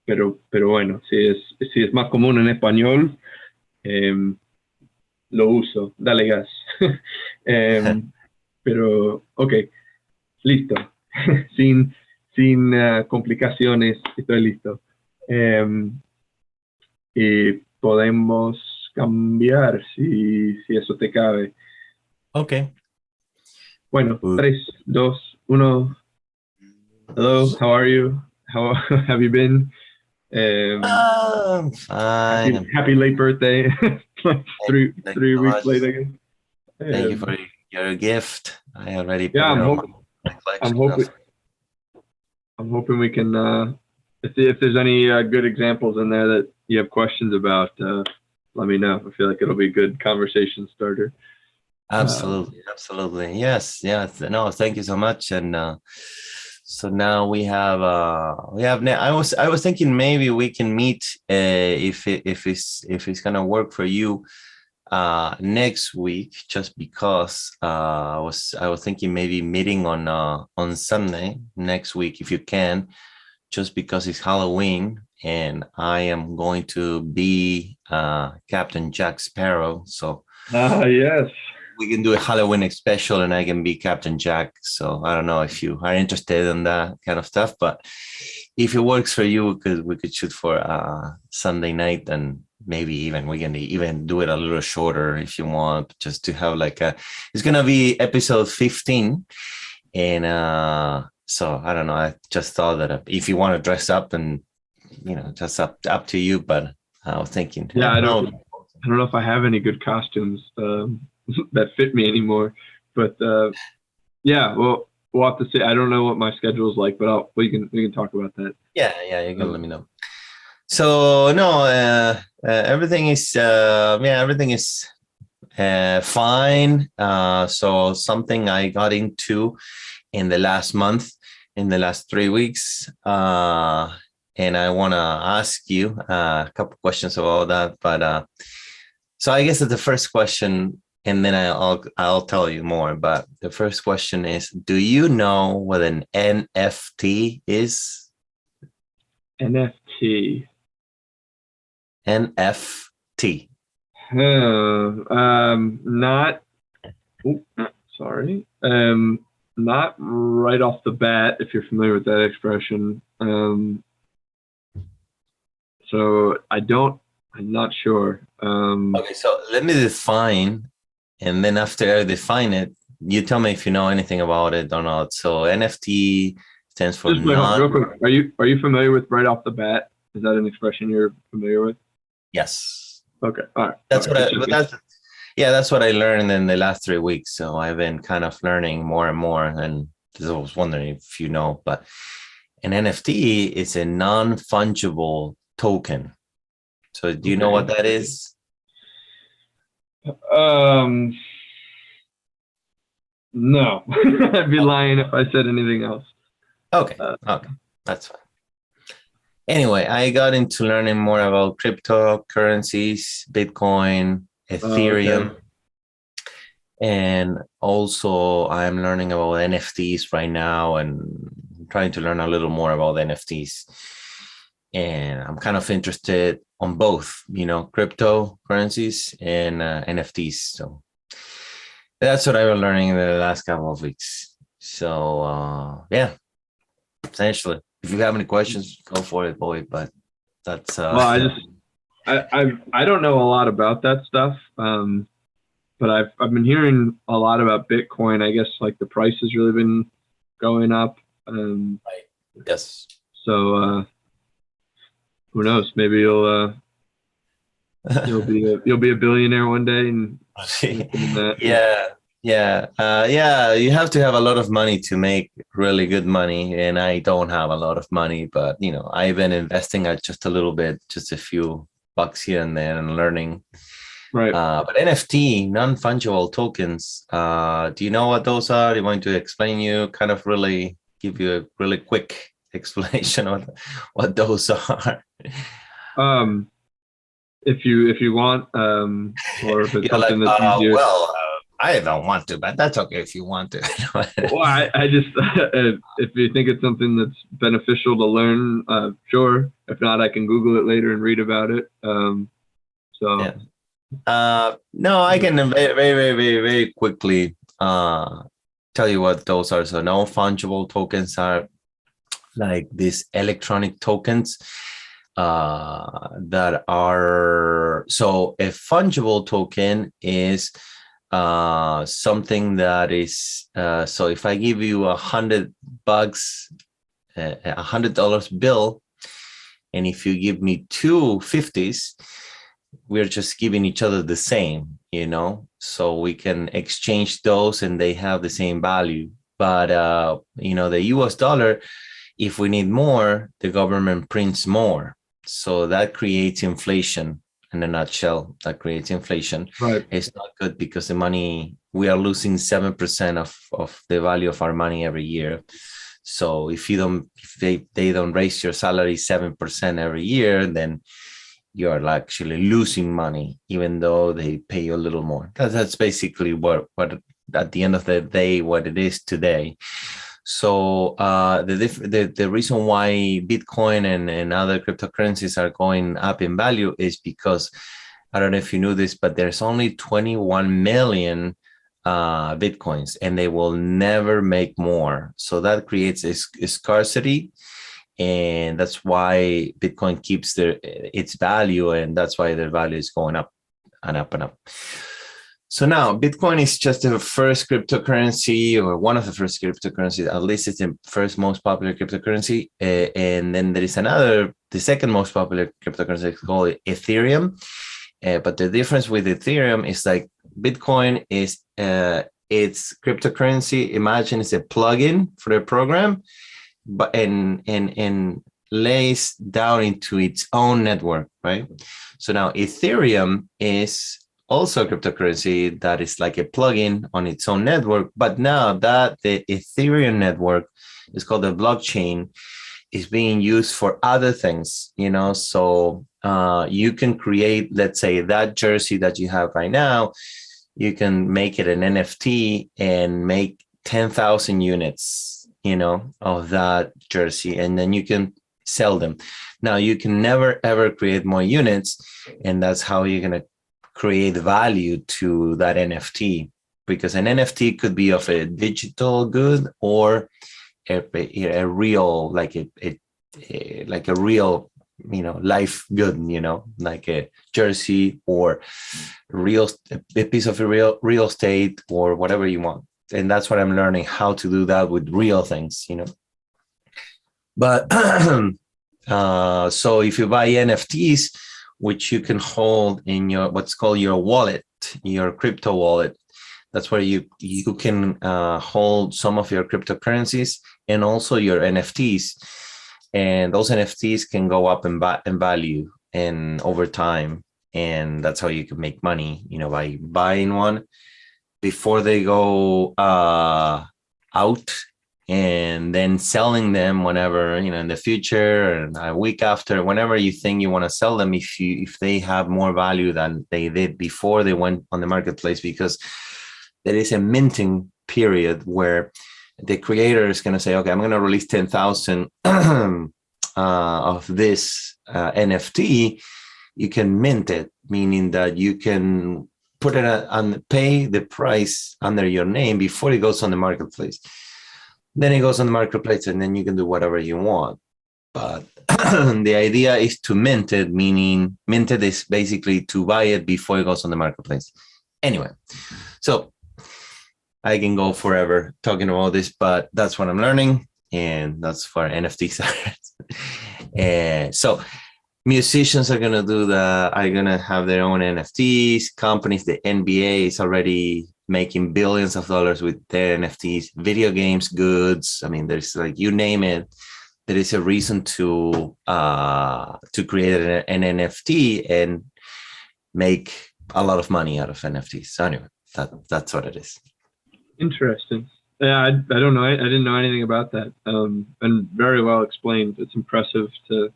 pero bueno, si es más común en español, em, lo uso, dale gas. Em, pero, ok, listo. sin complicaciones, estoy listo. Em, y podemos cambiar si eso te cabe. Ok. Bueno, 3, 2, 1. Hello, how are you? How have you been? Um, I'm fine. happy late birthday. Like Thank you three so weeks much. late, I guess. Thank you for your gift. I already Yeah, put it on my I'm collection of. hoping we can. If there's any good examples in there that you have questions about, let me know. I feel like it'll be a good conversation starter. Absolutely, absolutely. Yes, yes. No, thank you so much. And so now I was thinking maybe we can meet if it's gonna work for you next week, just because I was thinking maybe meeting on Sunday next week if you can, just because it's Halloween and I am going to be Captain Jack Sparrow. So Yes. we can do a Halloween special and I can be Captain Jack. So I don't know if you are interested in that kind of stuff, but if it works for you, because we could shoot for Sunday night, and maybe even we can even do it a little shorter if you want, just to have like it's gonna be episode 15. And so I don't know. I just thought that if you want to dress up, and just up to you. But I was thinking, Yeah, I no. don't know if I have any good costumes that fit me anymore. But yeah, well, we'll have to see. I don't know what my schedule is like, but we can talk about that. Yeah, you can let me know. So no, everything is fine. So something I got into in the last month, in the last 3 weeks, and I want to ask you a couple questions about that. But so I guess that the first question, and then I'll tell you more. But the first question is: do you know what an NFT is? NFT. NFT. Not. Oop, sorry. Not right off the bat, if you're familiar with that expression. So I'm not sure. Okay, so let me define, and then after I define it, you tell me if you know anything about it or not. So NFT stands for Just wait, real quick. Are you familiar with right off the bat? Is that an expression you're familiar with? Yes. Okay. All right. That's all right. that's what I learned in the last 3 weeks. So I've been kind of learning more and more. And I was wondering if you know, but an NFT is a non-fungible token. So do you know what that is? No. I'd be lying if I said anything else. Okay. That's fine. Anyway, I got into learning more about cryptocurrencies, Bitcoin, Ethereum. And also I'm learning about NFTs right now and trying to learn a little more about NFTs. And I'm kind of interested on both, cryptocurrencies and NFTs. So that's what I've been learning in the last couple of weeks. So yeah, essentially, if you have any questions, go for it, boy. But that's well, I don't know a lot about that stuff. But I've been hearing a lot about Bitcoin. I guess like the price has really been going up. right. Yes. So who knows? Maybe you'll be a billionaire one day. And yeah. You have to have a lot of money to make really good money, and I don't have a lot of money. But I've been investing at just a little bit, just a few bucks here and there, and learning. Right. But NFT, non-fungible tokens, do you know what those are? Do you want to explain really give you a really quick explanation of what those are? If you want, or if it's something that's easier. I don't want to, but that's okay if you want to. Well, I just, if you think it's something that's beneficial to learn, sure. If not, I can Google it later and read about it. Yeah. No, I can very, very, very, very quickly tell you what those are. So non-fungible tokens are like these electronic tokens that are, so a fungible token is something that is, so if I give you $100, $100 bill, and if you give me two 50s, we're just giving each other the same, so we can exchange those and they have the same value. But, the US dollar, if we need more, the government prints more. So that creates inflation. In a nutshell, that creates inflation. Right. It's not good because the money, we are losing 7% of the value of our money every year. So if they don't raise your salary 7% every year, then you're actually losing money, even though they pay you a little more. That's basically what at the end of the day, what it is today. So the reason why Bitcoin and other cryptocurrencies are going up in value is because, I don't know if you knew this, but there's only 21 million Bitcoins, and they will never make more. So that creates a scarcity. And that's why Bitcoin keeps its value, and that's why their value is going up and up and up. So now Bitcoin is just the first cryptocurrency, or one of the first cryptocurrencies, at least it's the first most popular cryptocurrency. And then there is the second most popular cryptocurrency called Ethereum. But the difference with Ethereum is like Bitcoin is its cryptocurrency. Imagine it's a plugin for the program, but and lays down into its own network, right? So now Ethereum is also a cryptocurrency that is like a plugin on its own network, but now that the Ethereum network is called the blockchain, is being used for other things, so you can create, let's say, that jersey that you have right now, you can make it an NFT and make 10,000 units, of that jersey, and then you can sell them. Now you can never ever create more units, and that's how you're going to create value to that NFT, because an NFT could be of a digital good or a real, like a real, life good, like a jersey or a piece of real estate or whatever you want. And that's what I'm learning, how to do that with real things, But so if you buy NFTs, which you can hold in your what's called your wallet, your crypto wallet, that's where you can hold some of your cryptocurrencies and also your NFTs. And those NFTs can go up in value and over time. And that's how you can make money, by buying one before they go out and then selling them whenever, in the future and a week after, whenever you think you want to sell them, if they have more value than they did before they went on the marketplace, because there is a minting period where the creator is going to say, okay, I'm going to release 10,000 of this NFT. You can mint it, meaning that you can put it on, pay the price under your name before it goes on the marketplace. Then it goes on the marketplace and then you can do whatever you want. But the idea is to mint it, meaning minted is basically to buy it before it goes on the marketplace. Anyway, so I can go forever talking about this, but that's what I'm learning. And that's for NFTs. And so musicians are going to do that, are going to have their own NFTs. Companies, the NBA is already making billions of dollars with their NFTs. Video games, goods. I mean, there's like, you name it, there is a reason to create an NFT and make a lot of money out of NFTs. So anyway, that's what it is. Interesting. Yeah, I don't know. I didn't know anything about that. And very well explained. It's impressive to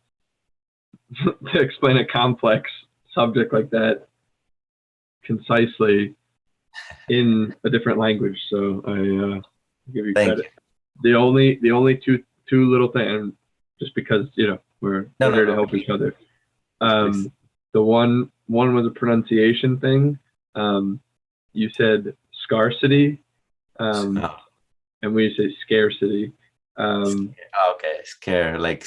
explain a complex subject like that concisely in a different language. So I give you credit. The only two little things, just because we're here to help each other. The one was a pronunciation thing. You said scarcity, and we say scarcity. Okay, scare, like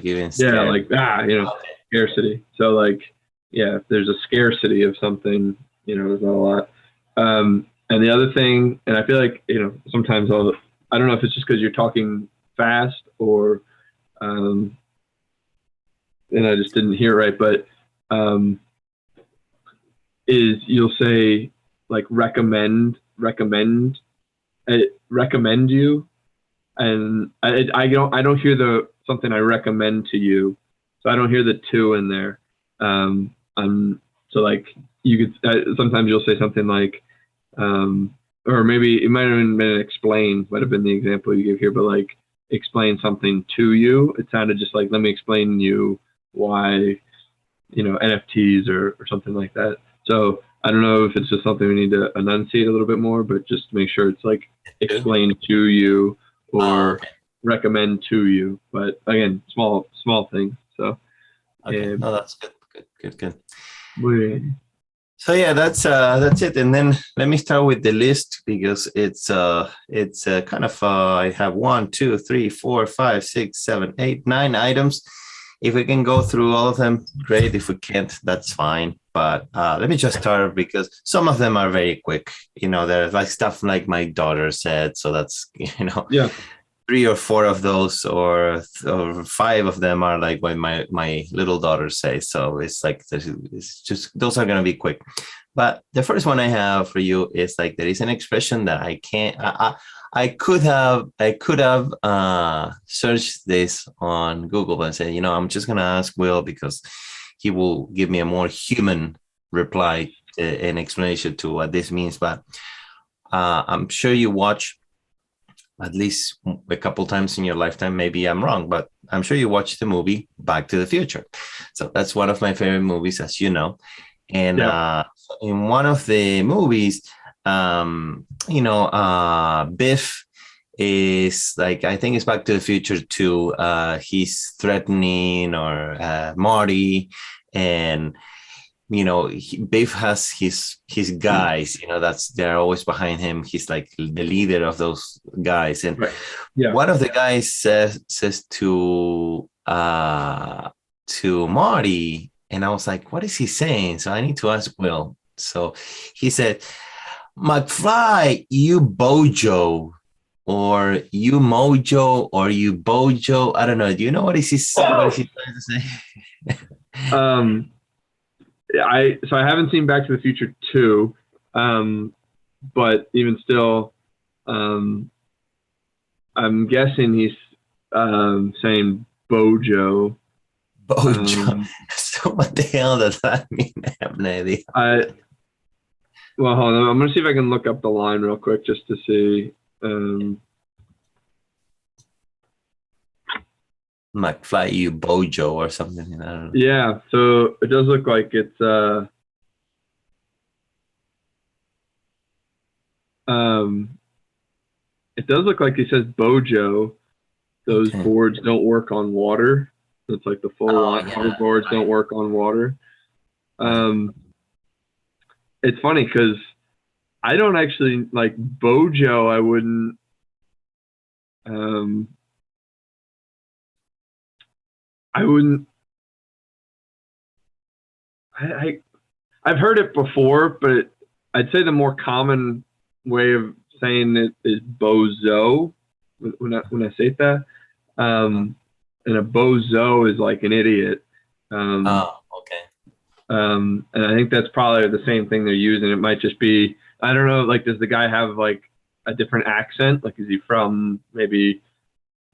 even scare. Yeah, like okay. Scarcity. So like, yeah, if there's a scarcity of something, there's not a lot. And the other thing, and I feel like sometimes I don't know if it's just because you're talking fast or and I just didn't hear it right, but is you'll say like recommend you, and I don't hear the something I recommend to you, so I don't hear the to in there. So like you could sometimes you'll say something like or maybe it might have been explain, might have been the example you give here, but like explain something to you. It sounded just like, let me explain you why NFTs or something like that. So I don't know if it's just something we need to enunciate a little bit more, but just make sure it's like explain to you or recommend to you. But again, small things. So okay, no, that's good. So yeah, that's it. And then let me start with the list, because it's kind of I have 1, 2, 3, 4, 5, 6, 7, 8, 9 items. If we can go through all of them, great. If we can't, that's fine. But let me just start, because some of them are very quick. There's like stuff like my daughter said. So that's, yeah. 3 or 4 of those, or 5 of them are like what my little daughter says. So it's like, it's just, those are going to be quick. But the first one I have for you is like, there is an expression that I could have searched this on Google and said, I'm just going to ask Will, because he will give me a more human reply and explanation to what this means. But I'm sure you watch at least a couple times in your lifetime. Maybe I'm wrong, but I'm sure you watched the movie Back to the Future. So that's one of my favorite movies, as you know. And in one of the movies, Biff is like, I think it's Back to the Future 2. He's threatening or Marty, and Biff has his guys, they're always behind him. He's like the leader of those guys. And Right. Yeah. one of the guys says to Marty, and I was like, what is he saying? So I need to ask Will. So he said, McFly, you bojo, or you mojo, or you bojo. I don't know. Do you know what is he trying to say? I haven't seen Back to the Future 2, but even still, I'm guessing he's saying bojo. Bojo. So what the hell does that mean? I have no idea. Well, hold on. I'm going to see if I can look up the line real quick just to see. McFly, you bojo, or something. I don't know. Yeah, so it does look like it's it does look like he says bojo. Those boards don't work on water. It's like the full line. Hoverboards don't work on water. It's funny because I don't actually like bojo. I wouldn't. I've heard it before, but I'd say the more common way of saying it is bozo. When I say that, and a bozo is like an idiot. Okay. And I think that's probably the same thing they're using. It might just be, I don't know, like, does the guy have like a different accent? Like, is he from maybe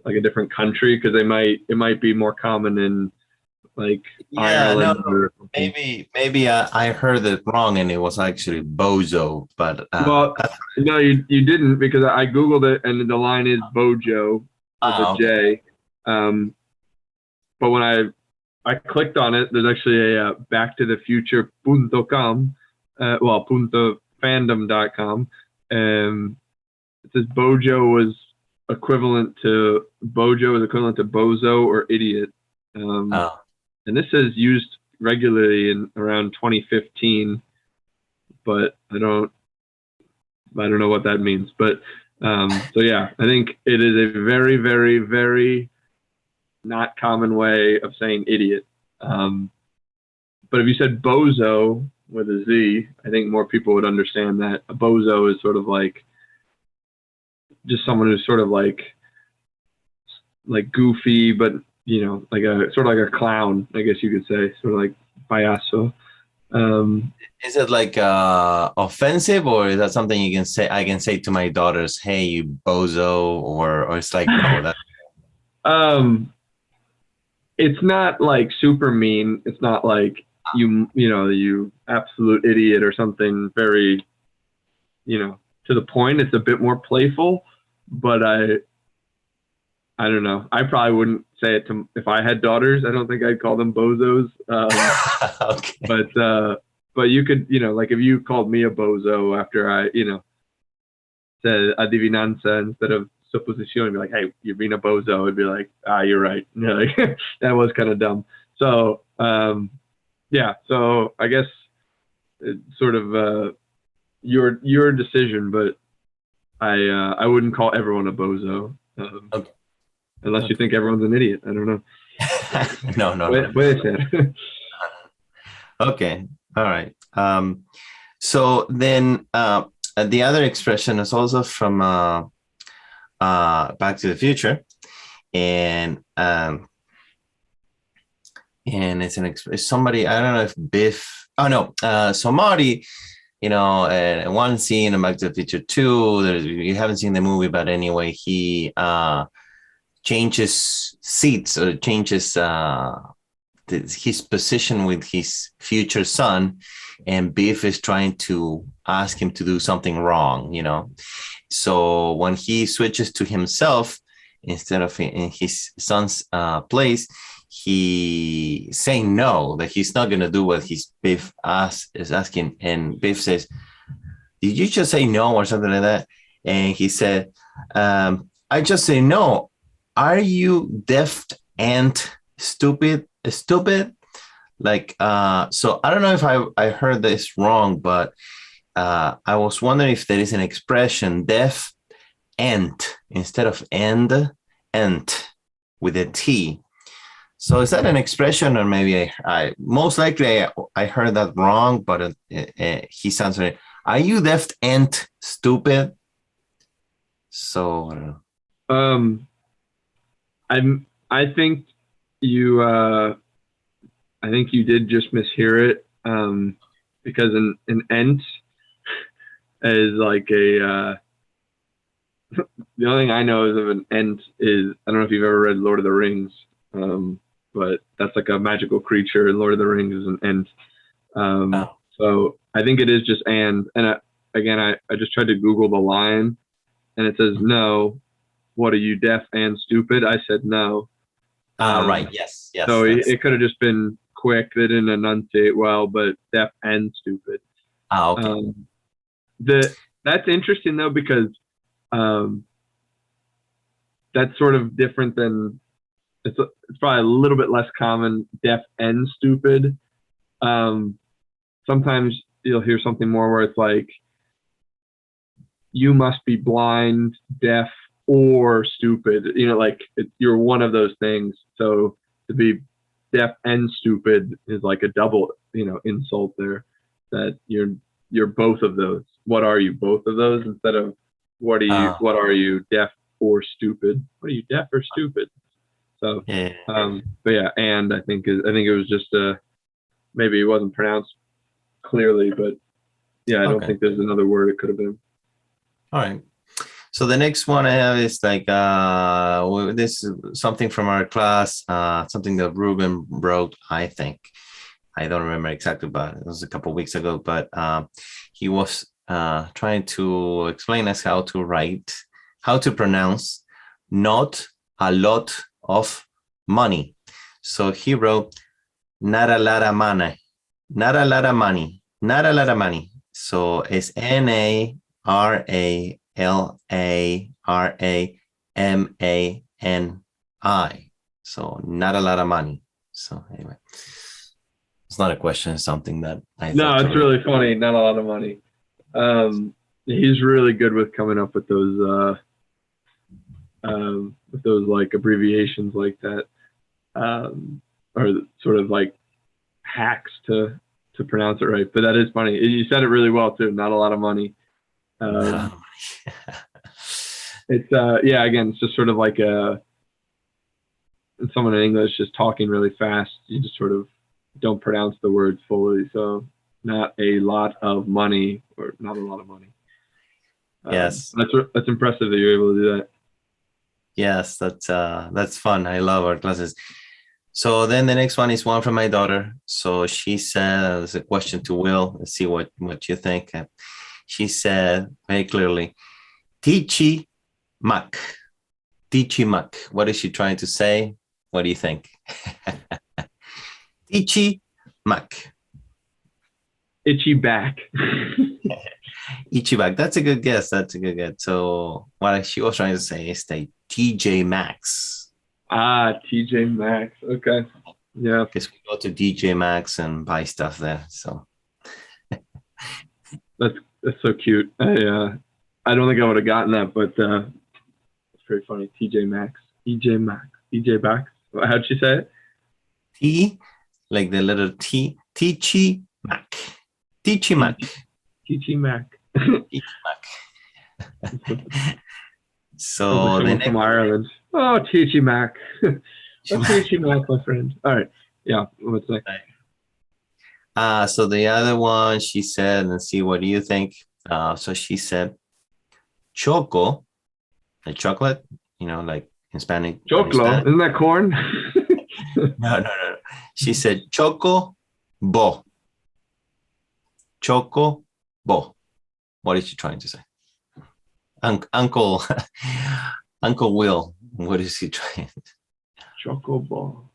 like a different country? Because it might be more common in like Ireland. No. Maybe I heard it wrong, and it was actually bozo. But well, no, you didn't, because I googled it, and the line is bojo with a J. But when I clicked on it, there's actually a backtothefuture.com, .fandom.com. It says bojo is equivalent to bozo or idiot. And this says used regularly in around 2015, but I don't know what that means. But so yeah, I think it is a very, very, very not common way of saying idiot. But if you said bozo with a Z, I think more people would understand that. A bozo is sort of like just someone who's sort of like goofy, but like a sort of like a clown, I guess you could say, sort of like payaso. Is it like offensive, or is that something you can say? I can say to my daughters, "Hey, you bozo," or it's like no, that. It's not like super mean. It's not like you absolute idiot or something very, to the point. It's a bit more playful, but I don't know. I probably wouldn't say it to, if I had daughters. I don't think I'd call them bozos. Okay. But you could, like if you called me a bozo after I, said adivinanza instead of supposición, you'd be like, hey, you're being a bozo. I'd be like, you're right. Like, that was kind of dumb. So, yeah. So I guess it's sort of your decision, but I wouldn't call everyone a bozo. Okay. Unless you think everyone's an idiot. I don't know. No. Okay. All right. So then the other expression is also from Back to the Future, and it's somebody, I don't know if Biff. Oh no. So Marty, one scene in Back to the Future 2. You haven't seen the movie, but anyway, he changes seats, or changes his position with his future son, and Biff is trying to ask him to do something wrong, So when he switches to himself instead of in his son's place, he saying no, that he's not going to do what his Biff is asking. And Biff says, did you just say no, or something like that? And he said, I just say no. Are you deaf and stupid? Like, so I don't know if I heard this wrong, but I was wondering if there is an expression, def ent, instead of end, ent, with a T. So is that an expression, or maybe I most likely I heard that wrong, but he's answering, are you def ent stupid? So I don't know. I think you did just mishear it, because an ent is like a the only thing I know is of an ent is, I don't know if you've ever read Lord of the Rings, but that's like a magical creature, and Lord of the Rings is an ent. So I think it is just and I just tried to Google the line, and it says, no, what are you, deaf and stupid? I said no. Right, yes. So it could have just been quick. They didn't enunciate well, but deaf and stupid. Okay. That's interesting though, because that's sort of different than it's probably a little bit less common, deaf and stupid. Sometimes you'll hear something more where it's like, you must be blind, deaf, or stupid. You know, like you're one of those things. So to be deaf and stupid is like a double, insult there. That you're both of those. What are you? Both of those, instead of what are you, deaf or stupid? What are you, deaf or stupid? So, yeah. But yeah, and I think it was just maybe it wasn't pronounced clearly, but yeah, I don't think there's another word it could have been. All right. So the next one I have is like this is something from our class, something that Ruben wrote, I think. I don't remember exactly, but it was a couple of weeks ago. But he was trying to explain us how to pronounce not a lot of money. So he wrote, not a lot of money, not a lot of money, not a lot of money. So it's NARALARAMANI. So not a lot of money. So anyway, it's not a question, it's something that I No, it's really funny. Not a lot of money. He's really good with coming up with those like abbreviations like that, or sort of like hacks to pronounce it right. But that is funny. You said it really well too. Not a lot of money. It's again, it's just sort of like someone in English just talking really fast. You just sort of don't pronounce the words fully. So not a lot of money, or not a lot of money. Yes, that's impressive that you're able to do that. Yes, that's fun. I love our classes. So then the next one is one from my daughter. So she said, as a question to Will, let's see what you think. She said very clearly, Tichi Mac. Tichi Mac. What is she trying to say? What do you think? Tichi Mac. Itchy back. Itchy back. That's a good guess. So what she was trying to say is the TJ Maxx. TJ Maxx. Okay. Yeah. Because we go to DJ Maxx and buy stuff there. So that's so cute. I don't think I would have gotten that, but it's pretty funny. TJ Maxx. EJ Maxx. EJ Maxx. How'd she say it? T, like the letter T. Tichi Mac. Tichi Mac. Tichi Mac. Tichi Mac. So the next from Ireland. Oh, Tichi Mac. Tichi Mac, my friend. All right. Yeah. What's next? So the other one, she said, let's see, what do you think? So she said, choco, like chocolate, like in Spanish. Choclo, isn't that corn? No. She said, choco bo. Choco bo. What is she trying to say? Uncle Will, what is he trying? Choco bo.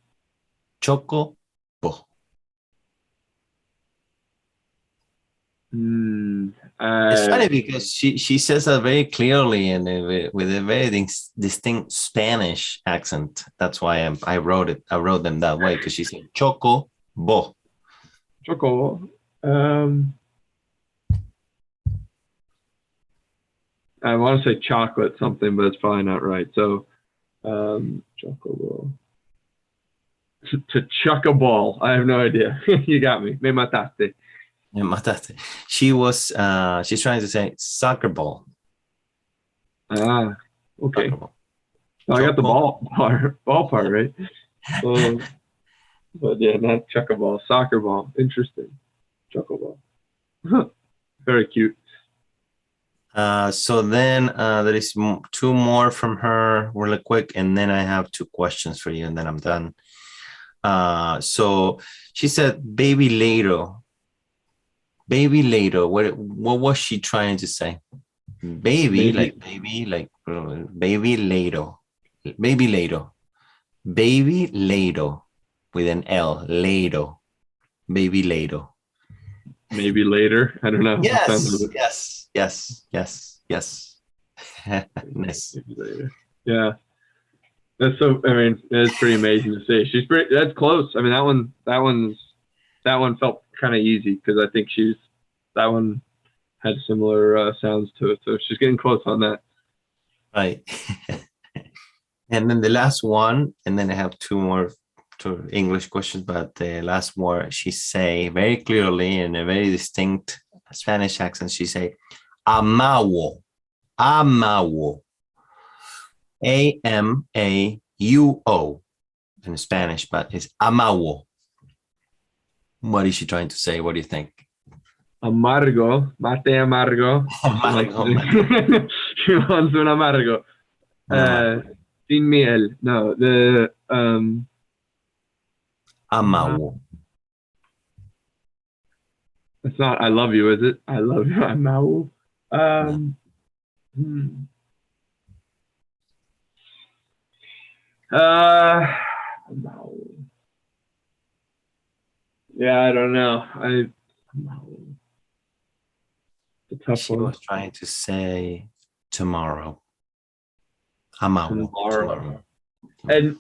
Choco bo. It's funny because she says that very clearly and with a very distinct Spanish accent. That's why I wrote them that way, because she said choco bo. Choco. I want to say chocolate something, but it's probably not right. So, choco. To chuck a ball. I have no idea. You got me. Me mataste. Me mataste. She's trying to say soccer ball. Ah, okay. Soccer ball. So I got the ball part right. But yeah, not chuck a ball, soccer ball. Interesting. Chuck a ball. Very cute. So then there is two more from her really quick, and then I have two questions for you, and then I'm done. So she said, baby later. Baby later. What was she trying to say? Baby, like baby, like baby later. Baby later. Baby later. With an L. Later. Baby later. Maybe later. I don't know. Yes. Nice. Maybe later. Yeah. That's so. I mean, it's pretty amazing to see. That's close. I mean, that one felt kind of easy because I think that one had similar sounds to it. So she's getting close on that. Right. And then the last one, and then I have two English questions, but the last one, she say very clearly in a very distinct Spanish accent, she say, amawo, amawo, A-M-A-U-O in Spanish, but it's amawo. What is she trying to say? What do you think? Amargo, mate amargo. Amargo. She wants un amargo. Sin miel. No, the amawo. It's not I love you, is it? I love you, amawo. Yeah, I don't know. It's a tough she one. was trying to say tomorrow. Tomorrow. And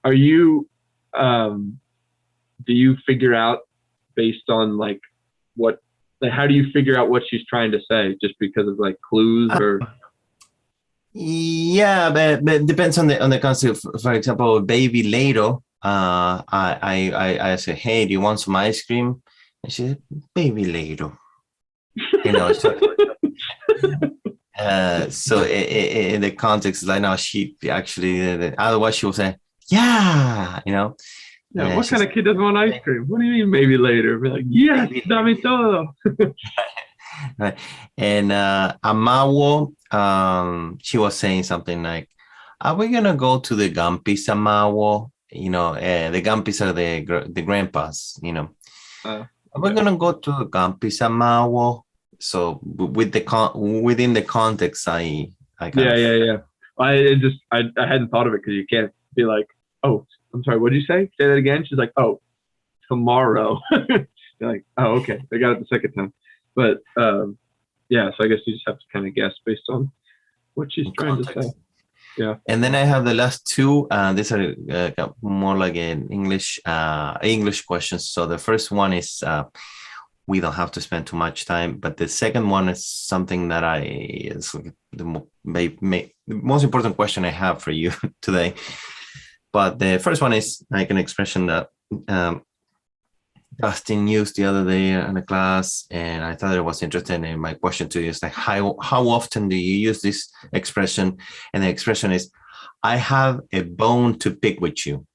are you do you figure out based on like how do you figure out what she's trying to say, just because of like clues or yeah, but it depends on the concept. For example, baby later, I say, hey, do you want some ice cream? And she said, baby later. You know, so in the context, like now she actually, otherwise she will say, yeah, you know. Yeah, what kind of kid doesn't want ice cream? What do you mean maybe later? Be like, yes, dame todo. Right. And Amawo, she was saying something like, are we gonna go to the Gampis, Amawo? You know, the Gampis are the grandpas, you know. Are we gonna go to the Gampis, Amawo? So within the context, I yeah. I hadn't thought of it because you can't be like, oh, I'm sorry, what did you say? Say that again. She's like, oh, tomorrow. You're like, oh, okay, I got it the second time. But yeah, so I guess you just have to kind of guess based on what she's trying to say. Yeah. And then I have the last two. These are more like an English questions. So the first one is we don't have to spend too much time, but the second one is something that is the most important question I have for you today. But the first one is like an expression that Dustin used the other day in a class, and I thought it was interesting. And my question to you is like, how often do you use this expression? And the expression is, I have a bone to pick with you.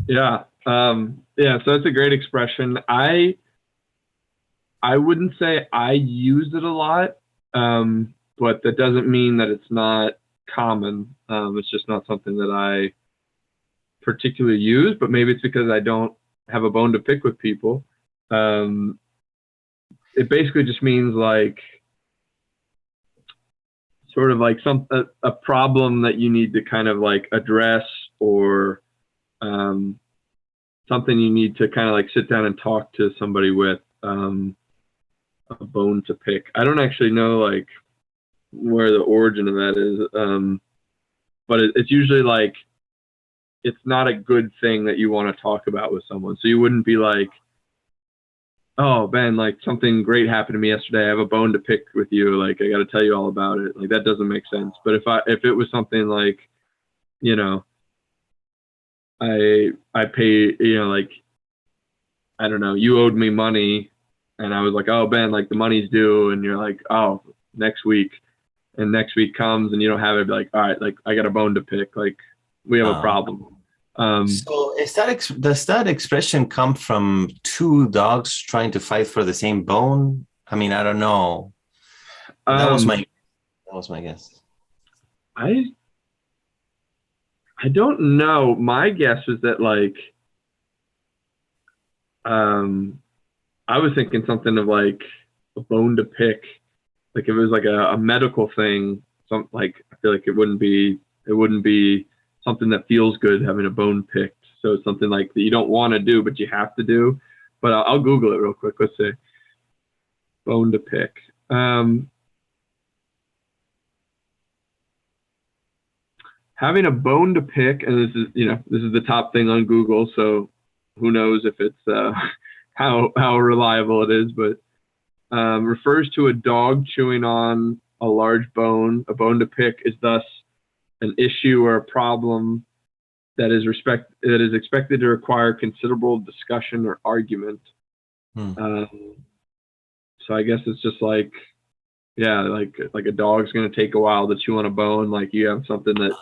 Yeah. So that's a great expression. I wouldn't say I use it a lot, but that doesn't mean that it's not common. It's just not something that I particularly use, but maybe it's because I don't have a bone to pick with people. It basically just means like sort of like a problem that you need to kind of like address, or something you need to kind of like sit down and talk to somebody with, a bone to pick. I don't actually know like where the origin of that is, but it's usually like it's not a good thing that you want to talk about with someone. So you wouldn't be like, oh, Ben, like something great happened to me yesterday. I have a bone to pick with you. Like, I got to tell you all about it. Like, that doesn't make sense. But if it was something like, you know, I pay, you know, like, I don't know, you owed me money, and I was like, oh, Ben, like the money's due, and you're like, oh, next week, and next week comes and you don't have it, be like, all right, like I got a bone to pick, like we have a problem. So does that expression come from two dogs trying to fight for the same bone? I mean, I don't know. That was my guess. I don't know. My guess is that like I was thinking something of like a bone to pick. Like if it was like a medical thing, some like I feel like it wouldn't be something that feels good having a bone picked. So it's something like that you don't want to do, but you have to do. But I'll Google it real quick. Let's see. Bone to pick. Having a bone to pick, and this is the top thing on Google. So who knows if it's how reliable it is, but refers to a dog chewing on a large bone. A bone to pick is thus an issue or a problem that is expected to require considerable discussion or argument. So I guess it's just like, yeah, like a dog's going to take a while to chew on a bone. Like you have something that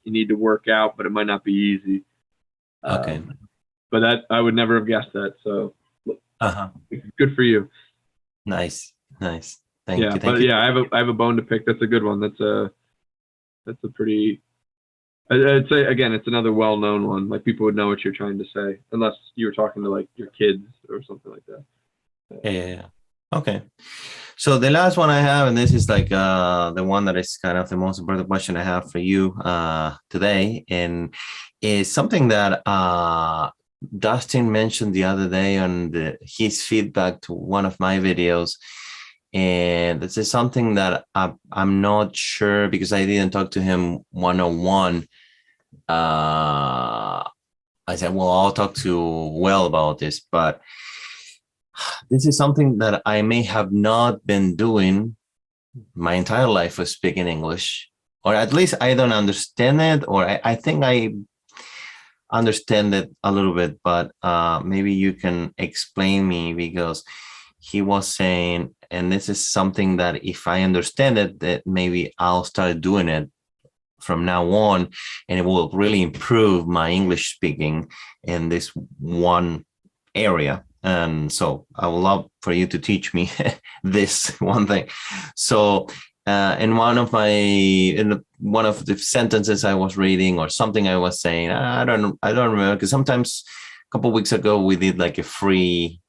you need to work out, but it might not be easy. Okay. But that I would never have guessed that. So good for you. Nice. Thank you. I have a bone to pick. That's a good one. That's a pretty. I'd say again, it's another well-known one. Like people would know what you're trying to say, unless you were talking to like your kids or something like that. Yeah. Okay. So the last one I have, and this is like the one that is kind of the most important question I have for you today, and is something that Dustin mentioned the other day on his feedback to one of my videos. And this is something that I'm not sure because I didn't talk to him one-on-one. I said, well, I'll talk to Will about this, but this is something that I may have not been doing my entire life of speaking English, or at least I don't understand it, or I think I understand it a little bit, but maybe you can explain me, because he was saying, and this is something that if I understand it, that maybe I'll start doing it from now on, and it will really improve my English speaking in this one area. And so I would love for you to teach me this one thing. So in one of the sentences I was reading, or something I was saying, I don't remember, because sometimes a couple of weeks ago we did like a free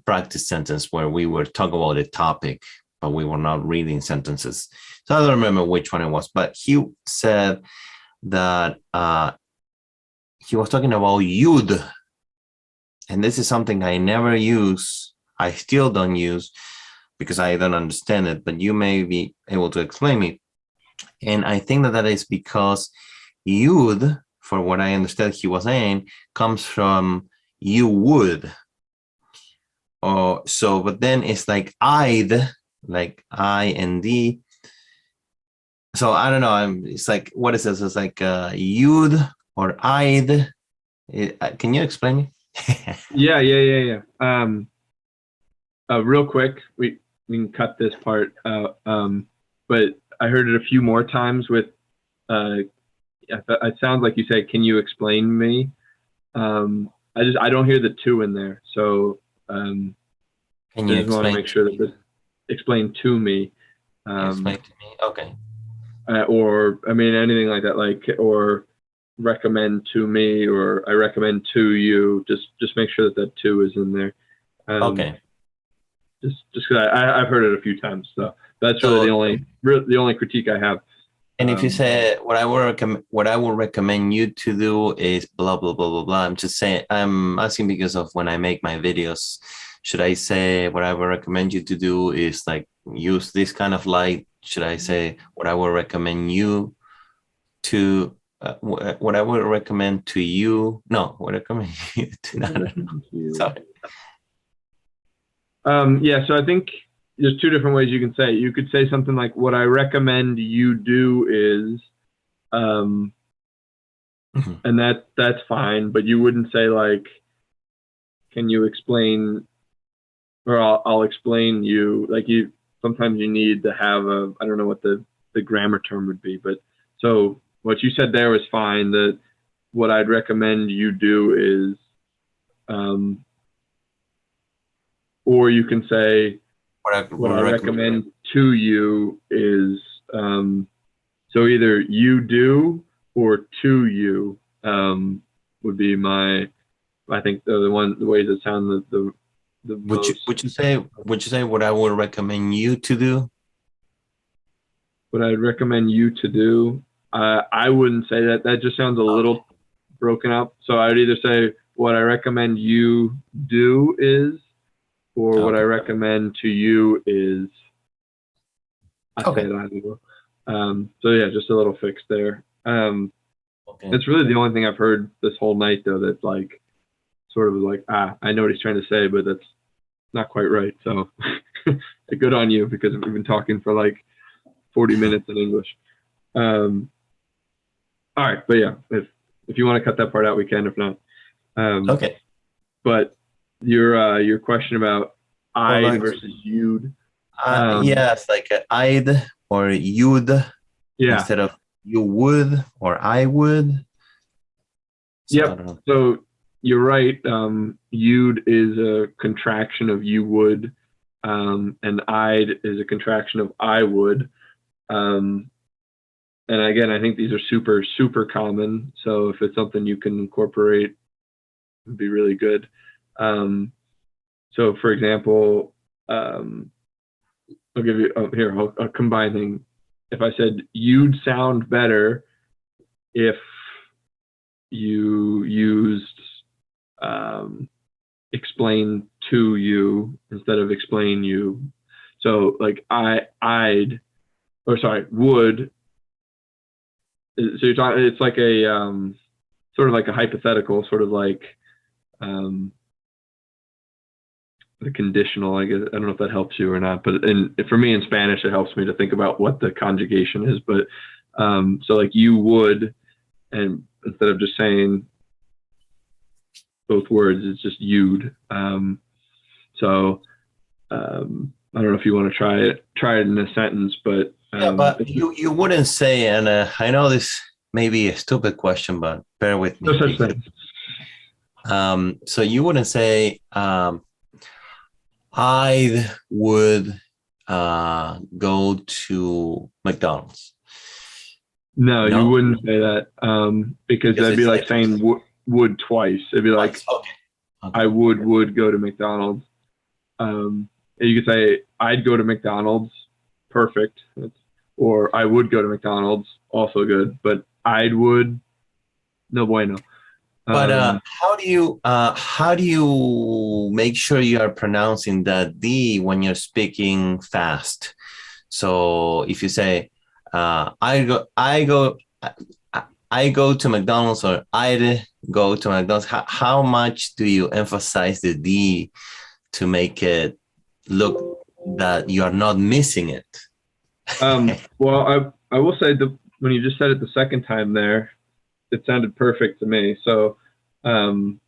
practice sentence where we were talking about a topic, but we were not reading sentences. So I don't remember which one it was, but he said that he was talking about you'd. And this is something I never use. I still don't use because I don't understand it, but you may be able to explain me. And I think that is because you'd, for what I understand he was saying, comes from you would. So, but then it's like I'd, like I-N-D. So I don't know. It's like, what is this? It's like you'd or I'd. Can you explain me? Yeah. Real quick, we can cut this part out. But I heard it a few more times with. It sounds like you say, "Can you explain me?" I don't hear the two in there, so Can you I just want to make sure that this explain to me. Explain to me. Okay. Or I mean anything like that, like or recommend to me, or I recommend to you. Just make sure that two is in there. Okay. Just because I've heard it a few times, so that's really the only critique I have. And if you say what I would recommend you to do is blah blah blah blah blah, I'm just saying, I'm asking because of when I make my videos. Should I say what I would recommend you to do is like use this kind of light? Should I say what I would recommend you to what I would recommend to you. No, what I recommend you to. No, no, no. Sorry. Yeah, so I think there's two different ways you can say it. You could say something like, what I recommend you do is, and that's fine, but you wouldn't say like, can you explain, or I'll explain you, like sometimes you need to have I don't know what the grammar term would be, but so what you said there was fine, that what I'd recommend you do is, or you can say, what I recommend to you is, so either you do or to you would be I think the ways that sound the most. Would you say what I would recommend you to do? What I'd recommend you to do, I wouldn't say that. That just sounds a little broken up. So I'd either say what I recommend you do is, or what I recommend to you is. Okay. So yeah, just a little fix there. It's really the only thing I've heard this whole night though that's like sort of like, I know what he's trying to say, but that's not quite right. So good on you, because we've been talking for like 40 minutes in English. All right, but yeah, if you want to cut that part out, we can. If not, Okay. But your question about I'd versus you'd. Yes, like I'd or you'd, instead of you would or I would. So, yep. So you're right. You'd is a contraction of you would, and I'd is a contraction of I would. And again, I think these are super, super common. So if it's something you can incorporate, it'd be really good. So for example, I'll give you a combining. If I said you'd sound better if you used explain to you instead of explain you. So like would. So you're talking. It's like a sort of like a hypothetical, sort of like the conditional. I guess I don't know if that helps you or not, but for me in Spanish, it helps me to think about what the conjugation is. But so like you would, and instead of just saying both words, it's just you'd. So I don't know if you want to try it in a sentence, but yeah, but you wouldn't say, and I know this may be a stupid question, but bear with me. No such thing. So you wouldn't say I would go to McDonald's. No, you wouldn't say that because that'd be like saying would twice. It'd be like, okay. I would go to McDonald's. You could say I'd go to McDonald's, perfect, or I would go to McDonald's, also good. But would, no bueno. But how do you make sure you are pronouncing that D when you're speaking fast? So if you say I go to McDonald's, or I'd go to McDonald's, how much do you emphasize the D to make it look that you are not missing it? Well, I will say that when you just said it the second time there, it sounded perfect to me. So you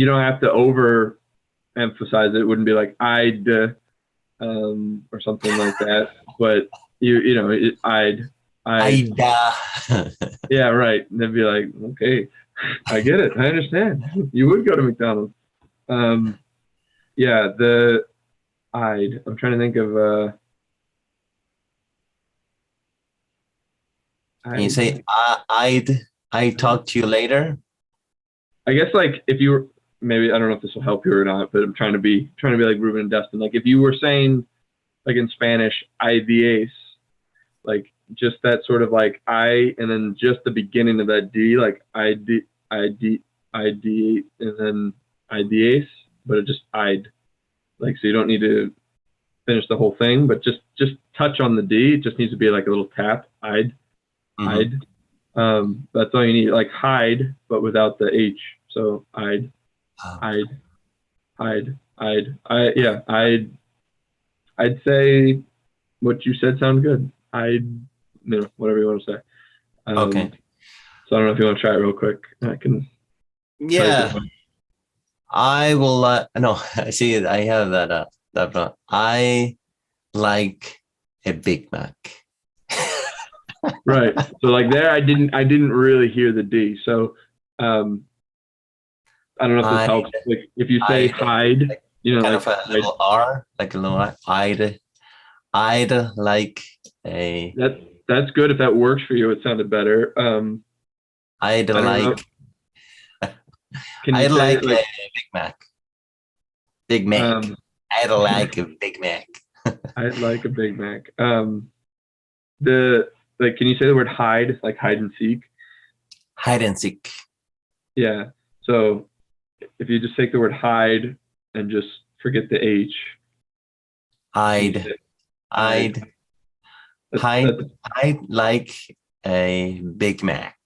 don't have to over emphasize it. It wouldn't be like I'd or something like that. But you know I'd yeah, right. And they'd be like, okay, I get it. I understand. You would go to McDonald's. Yeah, I'm trying to think of Can you say I talk to you later? I guess like if you were, maybe I don't know if this will help you or not, but I'm trying to be like Ruben and Dustin. Like if you were saying like in Spanish, IDAs, like just that sort of like I, and then just the beginning of that D, like ID, and then IDAs, but it just I'd, like, so you don't need to finish the whole thing, but just touch on the D. It just needs to be like a little tap. I'd. That's all you need. Like hide, but without the H. So I'd, Okay. yeah, I'd say what you said sounds good. Whatever you want to say. Okay. So I don't know if you want to try it real quick. I can try to Yeah, do it. I will. No, I see it. I have that. That. I like a Big Mac. Right. So like there, I didn't really hear the D. So um, I don't know if this I helps. Like if you say I hide, like kind like of a little R, like a little R. I'd like a. that's good if that works for you. It sounded better. I'd I don't know. like. Can you I'd say like it a like Big Mac. Big Mac. um, I'd like a Big Mac. I'd like a Big Mac. The like, can you say the word hide, like hide and seek? Hide and seek. Yeah. So if you just take the word hide and just forget the H, and you I'd say hide. I'd That's I'd like a Big Mac.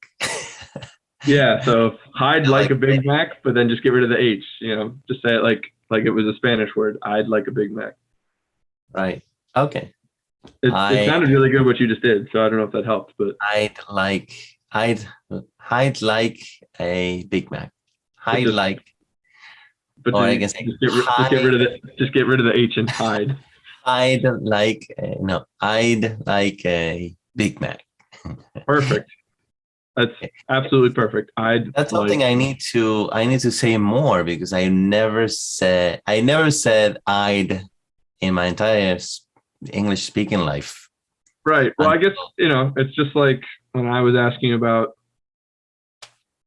yeah. So hide I like like a Big Mac, but then just get rid of the H. Just say it like it was a Spanish word. I'd like a Big Mac. right. Okay. It I sounded really good what you just did. So I don't know if that helped, but I'd like I'd I'd like a Big Mac. but I'd just like, but or I then can say just get rid of the H and hide. I'd like no, I'd like a Big Mac. Perfect. That's absolutely perfect. That's something I need to say more because I never said I'd in my entire English speaking life. Right. Well, I guess Until, it's just like when I was asking about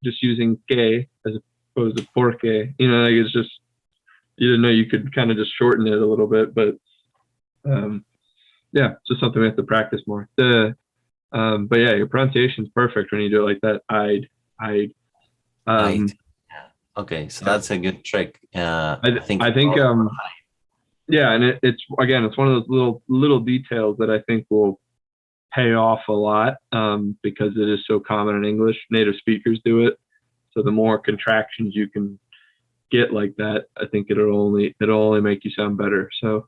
just using que as opposed to porque. Like it's just you didn't know you could kind of just shorten it a little bit, but yeah, it's just something we have to practice more. But yeah, your pronunciation is perfect when you do it like that. I, I'd. um, Yeah. Okay, so yeah. that's a good trick. I think I think, yeah, and it's again, it's one of those little details that I think will pay off a lot because it is so common in English. Native speakers do it, so the more contractions you can get like that, I think it'll only make you sound better. So,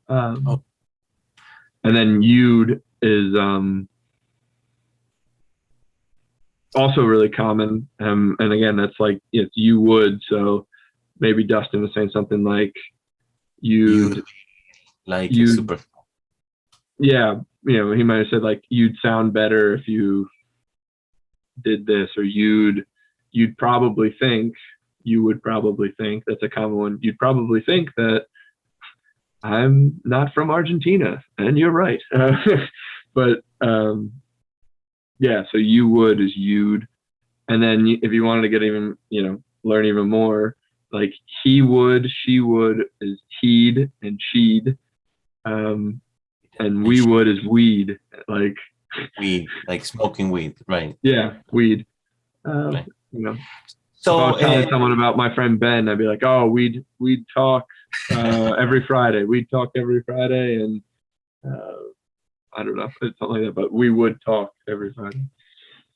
oh, and then you'd is also really common. And again, that's like it's you would. So maybe Dustin was saying something like you'd you'd like a you'd super. yeah, he might have said like you'd sound better if you did this, or you'd probably think, you would probably think, that's a common one. You'd probably think that I'm not from Argentina, and you're right. But yeah, so you would is you'd, and then if you wanted to get even, learn even more, like he would, she would is he'd and she'd, and And we would is weed, like weed, like smoking weed, right? yeah, weed. Uh, Right. you know, if I So, was telling someone about my friend Ben, I'd be like, oh, we'd talk every Friday. We'd talk every Friday, and I don't know, it's something like that, but we would talk every Friday.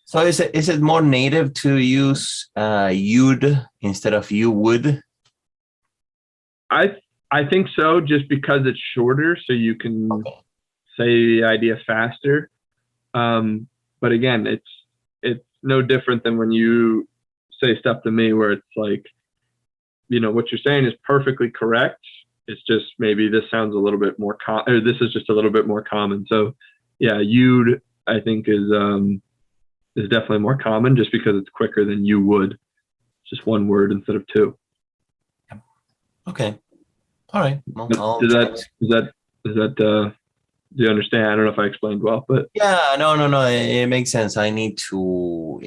so is it more native to use you'd instead of you would? I I think so, just because it's shorter, so you can Okay. say the idea faster. But again, it's no different than when you say stuff to me where it's like, what you're saying is perfectly correct. It's just maybe this sounds a little bit more or this is just a little bit more common. So yeah, you'd, I think, is definitely more common just because it's quicker than you would. It's just one word instead of two. Okay. All right. Well, I'll Does try that to. do you understand? I don't know if I explained well, but Yeah, no. It makes sense. I need to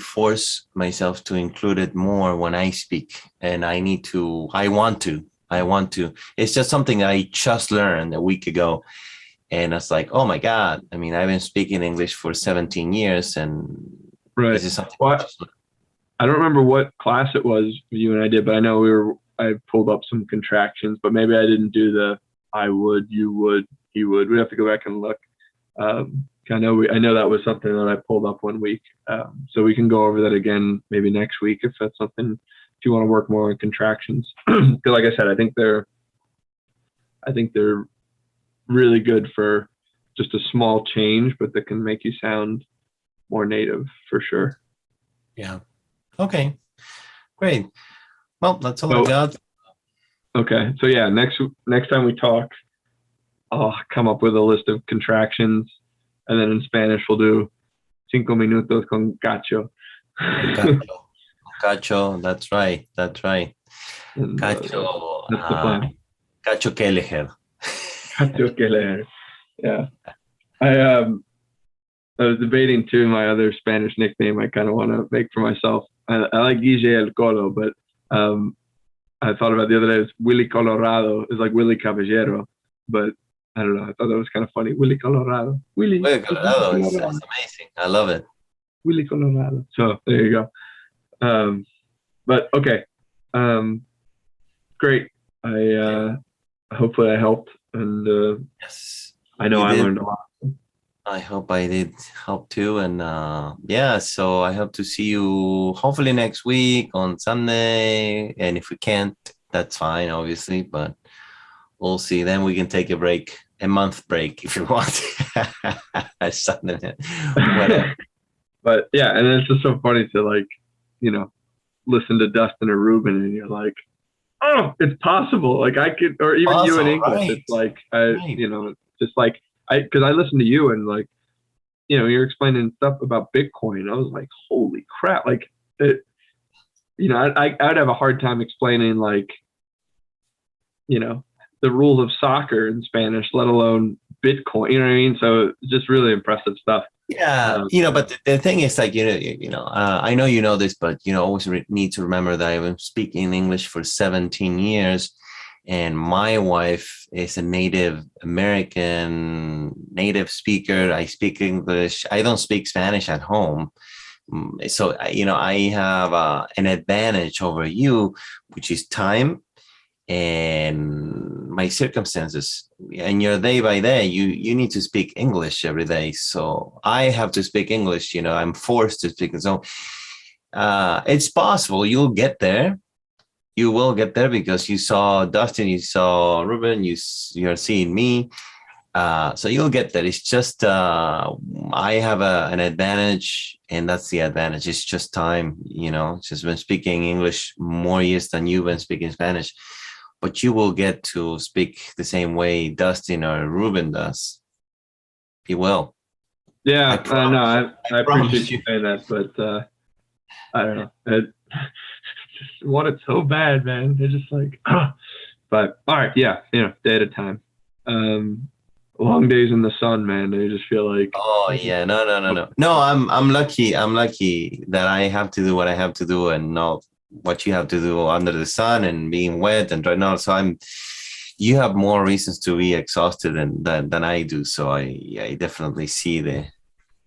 force myself to include it more when I speak, and I want to. It's just something I just learned a week ago, and it's like, oh my God. I mean, I've been speaking English for 17 years, and right. this is something I Well, just learned. I don't remember what class it was you and I did, but I know I pulled up some contractions, but maybe I didn't do the I would, you would, he would. We have to go back and look. Because I know that was something that I pulled up one week. So we can go over that again maybe next week if that's something, if you want to work more on contractions. Because like I said, I think they're really good for just a small change, but that can make you sound more native for sure. Yeah. Okay. Great. Well, that's all I got. Okay. So yeah, next time we talk, I'll come up with a list of contractions, and then in Spanish we'll do 5 minutos con cacho. Cacho, that's right. And, Cacho, that's the plan. Cacho que leer. Cacho que leer. Yeah. I was debating too my other Spanish nickname I kind of want to make for myself. I like Guille El Colo, but I thought about the other day, it's Willy Colorado. It's like Willy Caballero, but I don't know. I thought that was kind of funny. Willy Colorado. Willy Colorado. It's amazing. I love it. Willy Colorado. So there you go. But okay. Great. Hopefully I helped, and yes, I know I learned a lot. I hope I did help too. And yeah, so I hope to see you hopefully next week on Sunday. And if we can't, that's fine, obviously, but we'll see. Then we can take a month break if you want. Something, whatever. But yeah, and it's just so funny to like, listen to Dustin or Ruben and you're like, oh, it's possible. Like I could, or even you in English, right. It's like, just like, because I listened to you and like, you're explaining stuff about Bitcoin. I was like, holy crap. Like, I'd have a hard time explaining like, the rules of soccer in Spanish, let alone Bitcoin, you know what I mean? So just really impressive stuff. Yeah. But the thing is like, I know you know this, but, always need to remember that I've been speaking English for 17 years. And my wife is a native American native speaker. I speak English. I don't speak Spanish at home. So, I have an advantage over you, which is time and my circumstances. And your day by day, you need to speak English every day. So I have to speak English. I'm forced to speak. So it's possible you'll get there. You will get there because you saw Dustin, you saw Ruben, you're seeing me. So you'll get there. It's just I have an advantage, and that's the advantage. It's just time, just been speaking English more years than you've been speaking Spanish. But you will get to speak the same way Dustin or Ruben does. You will. Yeah, I appreciate you saying that, but I don't know. I just want it so bad, man. They're just like, but all right, yeah, day at a time. Long days in the sun, man. They just feel like. Oh yeah, no. No, I'm lucky. I'm lucky that I have to do what I have to do and not what you have to do under the sun and being wet and dry now. So you have more reasons to be exhausted than I do. So I definitely see the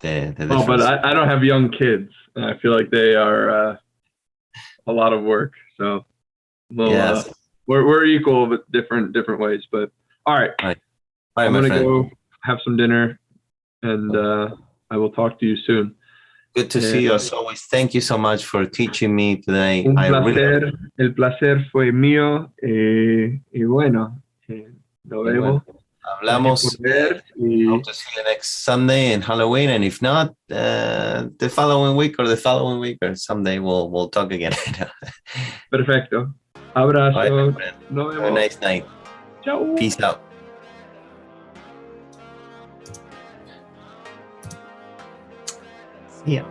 difference. Oh, but I don't have young kids. I feel like they are a lot of work. So yes. We're equal, but different ways. But all right. I'm going to go have some dinner, and I will talk to you soon. Good to see you as always. Thank you so much for teaching me today. El placer fue mío. Y bueno, nos vemos. Hablamos. Hope to see you next Sunday and Halloween, and if not, the following week or someday we'll talk again. Perfecto. Abrazo. Nos vemos. Have a nice night. Ciao. Peace out. Yeah.